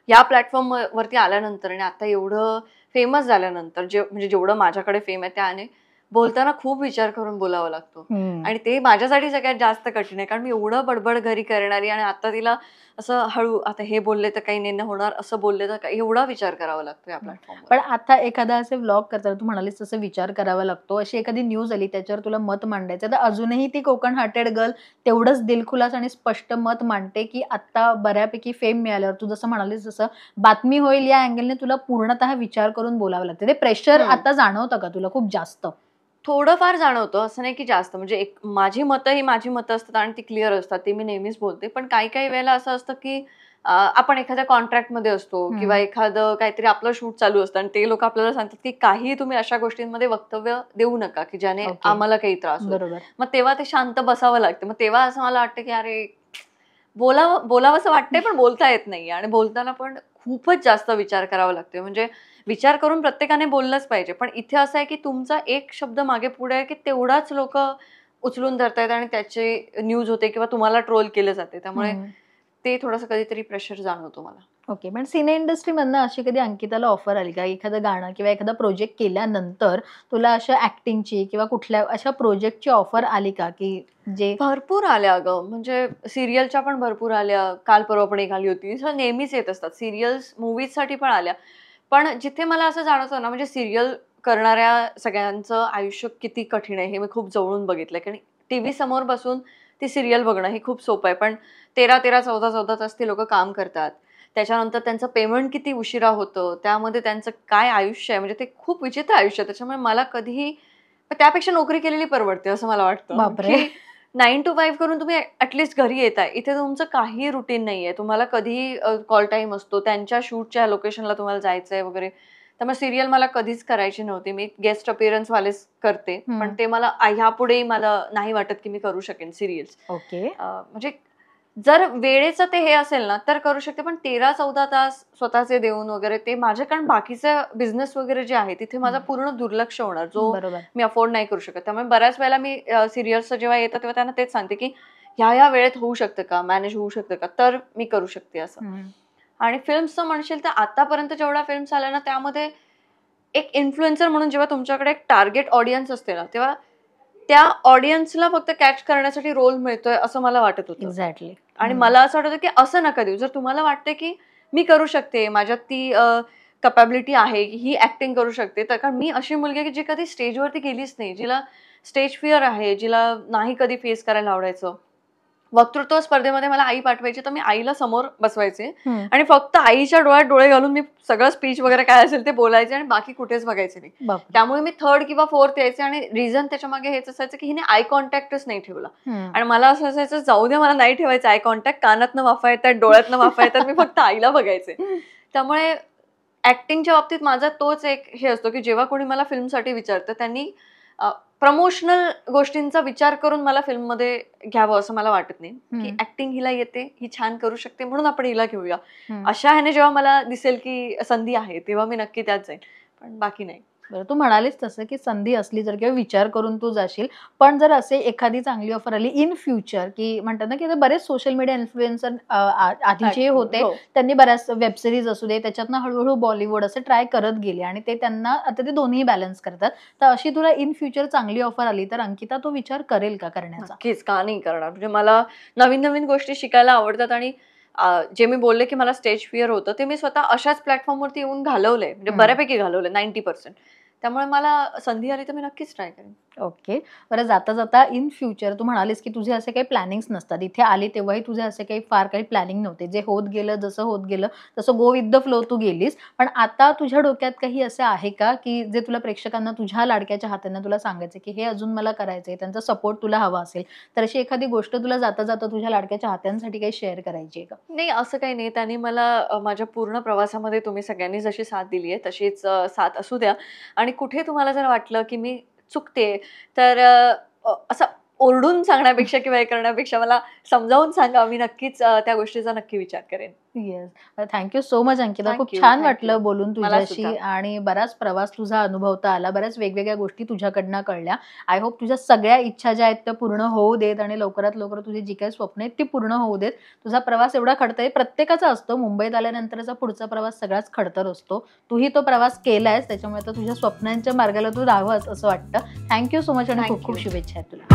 या प्लॅटफॉर्म वरती आल्यानंतर आणि आता एवढं फेमस झाल्यानंतर म्हणजे जेवढं माझ्याकडे फेम आहे त्याने बोलताना खूप विचार करून बोलावं लागतो. आणि ते माझ्यासाठी सगळ्यात जास्त कठीण आहे, कारण मी एवढं बडबड घरी करणारी आणि आता तिला असं हळू आता हे बोलले तर काही नाही होणार, असं बोलले तर काही, एवढा विचार करावा लागतो या प्लॅटफॉर्मवर. पण आता एखादा असे व्लॉग करताना तू म्हणालीस तसं विचार करावा लागतो, अशी एखादी न्यूज आली त्याच्यावर तुला मत मांडायचं, तर अजूनही ती कोकण हार्टेड गर्ल तेवढंच दिलखुलास आणि स्पष्ट मत मांडते की आता बऱ्यापैकी फेम मिळाल्यावर तू जसं म्हणालीस तसं बातमी होईल या अँगलने तुला पूर्णतः विचार करून बोलावं लागतं? ते प्रेशर आता जाणवतं का तुला खूप जास्त? थोडंफार जाणवतं, असं नाही की जास्त. म्हणजे एक माझी मतं ही माझी मतं असतात आणि ती क्लिअर असतात, ते मी नेहमीच बोलते. पण काही काही वेळेला असं असतं की आपण एखाद्या कॉन्ट्रॅक्टमध्ये असतो किंवा एखादं काहीतरी आपलं शूट चालू असतं आणि ते लोक आपल्याला सांगतात की काही तुम्ही अशा गोष्टींमध्ये वक्तव्य देऊ नका की ज्याने आम्हाला काही त्रास होईल. मग तेव्हा ते शांत बसावं लागतं. मग तेव्हा असं मला वाटतं की अरे बोलावंसं वाटतंय पण बोलता येत नाही. आणि बोलताना पण खूपच जास्त विचार करावा लागतोय. म्हणजे विचार करून प्रत्येकाने बोललंच पाहिजे. पण इथे असं आहे की तुमचा एक शब्द मागे पुढे आहे की तेवढाच लोक उचलून धरतायत आणि त्याचे न्यूज होते किंवा तुम्हाला ट्रोल केलं जाते. त्यामुळे ते थोडंसं कधीतरी प्रेशर जाणवतो मला. ओके. पण सिने इंडस्ट्रीमधनं अशी कधी अंकिताला ऑफर आली का, एखादं गाणं किंवा एखादा प्रोजेक्ट केल्यानंतर तुला अशा ऍक्टिंगची किंवा कुठल्या अशा प्रोजेक्टची ऑफर आली का, की जे? भरपूर आल्या अगं. म्हणजे सिरियलच्या पण भरपूर आल्या. काल परवा पण एक आली होती. नेहमीच येत असतात सिरियल्स, मूवीजसाठी पण आल्या. पण जिथे मला असं जाणवतं ना, म्हणजे सिरियल करणाऱ्या सगळ्यांचं आयुष्य किती कठीण आहे हे मी खूप जवळून बघितलंय. कारण टीव्ही समोर बसून ती सिरियल बघणं हे खूप सोपं आहे. पण 13-13, 14-14 तास ते लोक काम करतात. त्याच्यानंतर त्यांचं पेमेंट किती उशिरा होतं. त्यामध्ये त्यांचं काय आयुष्य आहे, म्हणजे ते खूप विचित्र आयुष्य आहे. त्याच्यामुळे मला कधीही त्यापेक्षा नोकरी केलेली परवडते असं मला वाटतं. बापरे. 9 to 5 करून तुम्ही ऍटलीस्ट घरी येताय. इथे तुमचं काही रुटीन नाहीये. तुम्हाला कधीही कॉल टाइम असतो. त्यांच्या शूटच्या लोकेशनला तुम्हाला जायचंय वगैरे. त्यामुळे सिरियल मला कधीच करायची नव्हती. मी गेस्ट अपीअरन्स वालेच करते. पण ते मला ह्यापुढे मला नाही वाटत की मी करू शकेन सिरियल्स. ओके. म्हणजे जर वेळेचं ते हे असेल ना तर करू शकते. पण 13-14 तास स्वतःचे देऊन वगैरे ते माझ्या, कारण बाकीचे बिझनेस वगैरे जे आहे तिथे माझा पूर्ण दुर्लक्ष होणार, जो मी अफोर्ड नाही करू शकत. त्यामुळे बऱ्याच वेळेला मी सिरियल्सचं जेव्हा येतं तेव्हा त्यांना तेच सांगते की ह्या वेळेत होऊ शकतं का, मॅनेज होऊ शकतं का, तर मी करू शकते असं. आणि फिल्म्सचं म्हणशील तर आतापर्यंत जेवढ्या फिल्म्स आल्या ना त्यामध्ये एक इन्फ्लुएन्सर म्हणून जेव्हा तुमच्याकडे एक टार्गेट ऑडियन्स असते ना, तेव्हा त्या ऑडियन्सला फक्त कॅच करण्यासाठी रोल मिळतोय असं मला वाटत होतं. एक्झॅक्टली. आणि मला असं वाटतं की असं नका देऊ. जर तुम्हाला वाटते की मी करू शकते, माझ्यात ती कॅपॅबिलिटी आहे की ही ऍक्टिंग करू शकते, तर कारण मी अशी मुलगी आहे की जी कधी स्टेजवरती गेलीच नाही, जिला स्टेज फिअर आहे, जिला नाही कधी फेस करायला आवडायचं. वक्तृत्व स्पर्धेमध्ये मला आई पाठवायची, तर मी आईला समोर बसवायचे आणि फक्त आईच्या डोळ्यात डोळे घालून मी सगळं स्पीच वगैरे काय असेल ते बोलायचे आणि बाकी कुठेच बघायचे नाही. त्यामुळे मी 3rd किंवा 4th यायचे आणि रिझन त्याच्या मागे हेच असायचं की हिने आय कॉन्टॅक्टच नाही ठेवला. आणि मला असं असायचं जाऊ दे, मला नाही ठेवायचं आय कॉन्टॅक्ट, कानातनं वाफा येतात, डोळ्यातनं वाफा येतात, मी फक्त आईला बघायचे. त्यामुळे ऍक्टिंगच्या बाबतीत माझा तोच एक हे असतो की जेव्हा कोणी मला फिल्मसाठी विचारतं त्यांनी प्रमोशनल गोष्टींचा विचार करून मला फिल्ममध्ये घ्यावं असं मला वाटत नाही, की ऍक्टिंग हिला येते, ही छान करू शकते म्हणून आपण हिला घेऊया. अशा ह्याने जेव्हा मला दिसेल की संधी आहे तेव्हा मी नक्की त्यात जाईन, पण बाकी नाही. बरं, तू म्हणालीस तसं की संधी असली जर किंवा विचार करून तू जाशील, पण जर असे एखादी चांगली ऑफर आली इन फ्युचर, की म्हणतात ना की बरेच सोशल मीडिया इन्फ्लुएन्सर आधीचे होते, त्यांनी बऱ्याच वेबसिरीज असू दे त्याच्यातनं हळूहळू बॉलिवूड असं ट्राय करत गेले आणि ते त्यांना आता ते दोन्ही बॅलन्स करतात. तर अशी तुला इन फ्युचर चांगली ऑफर आली तर अंकिता तो विचार करेल का करण्याचा? नक्कीच, का नाही करणार. म्हणजे मला नवीन नवीन गोष्टी शिकायला आवडतात आणि जे मी बोलले की मला स्टेज फिअर होतं ते मी स्वतः अशाच प्लॅटफॉर्मवरती येऊन घालवलंय, म्हणजे बऱ्यापैकी घालवलंय 90%. त्यामुळे मला संधी आली तर मी नक्कीच ट्राय करेन. ओके. बरं, जाता जाता इन फ्युचर तू म्हणालीस की तुझे असे काही प्लॅनिंग्स नसतात, इथे आली तेव्हाही तुझे असे काही फार काही प्लॅनिंग नव्हते, जे होत गेलं जसं होत गेलं तसं गो विथ द फ्लो तू गेलीस. पण आता तुझ्या डोक्यात काही असं आहे का की जे तुला प्रेक्षकांना तुझ्या लाडक्याच्या हातांना तुला सांगायचं की हे अजून मला करायचंय, त्यांचा सपोर्ट तुला हवा असेल तर अशी एखादी गोष्ट तुला जाता जाता तुझ्या लाडक्याच्या हातांसाठी काही शेअर करायची आहे का? नाही, असं काही नाही. त्यांनी मला माझ्या पूर्ण प्रवासामध्ये तुम्ही सगळ्यांनी जशी साथ दिली आहे तशीच साथ असू द्या. आणि कुठे तुम्हाला जर वाटलं की मी चुकते तर असं ओरडून सांगण्यापेक्षा किंवा हे करण्यापेक्षा मला समजावून सांगा, मी नक्कीच त्या गोष्टीचा नक्की विचार करेन. Yes, thank you so much Ankita. खूप छान वाटलं बोलून तुझ्याशी आणि बराच प्रवास तुझा अनुभवता आला, बऱ्याच वेगवेगळ्या गोष्टी तुझ्याकडनं कळल्या. आय होप तुझ्या सगळ्या इच्छा ज्या आहेत त्या पूर्ण होऊ देत आणि लवकरात लवकर तुझी जी काही स्वप्न आहेत ती पूर्ण होऊ देत. तुझा प्रवास एवढा खडतर प्रत्येकाचा असतो, मुंबईत आल्यानंतरचा पुढचा प्रवास सगळाच खडतर असतो. तूही तो प्रवास केलायस, त्याच्यामुळे तर तुझ्या स्वप्नांच्या मार्गाला तू राहावंस असं वाटतं. थँक्यू सो मच आणि खूप खूप शुभेच्छा आहेत तुला.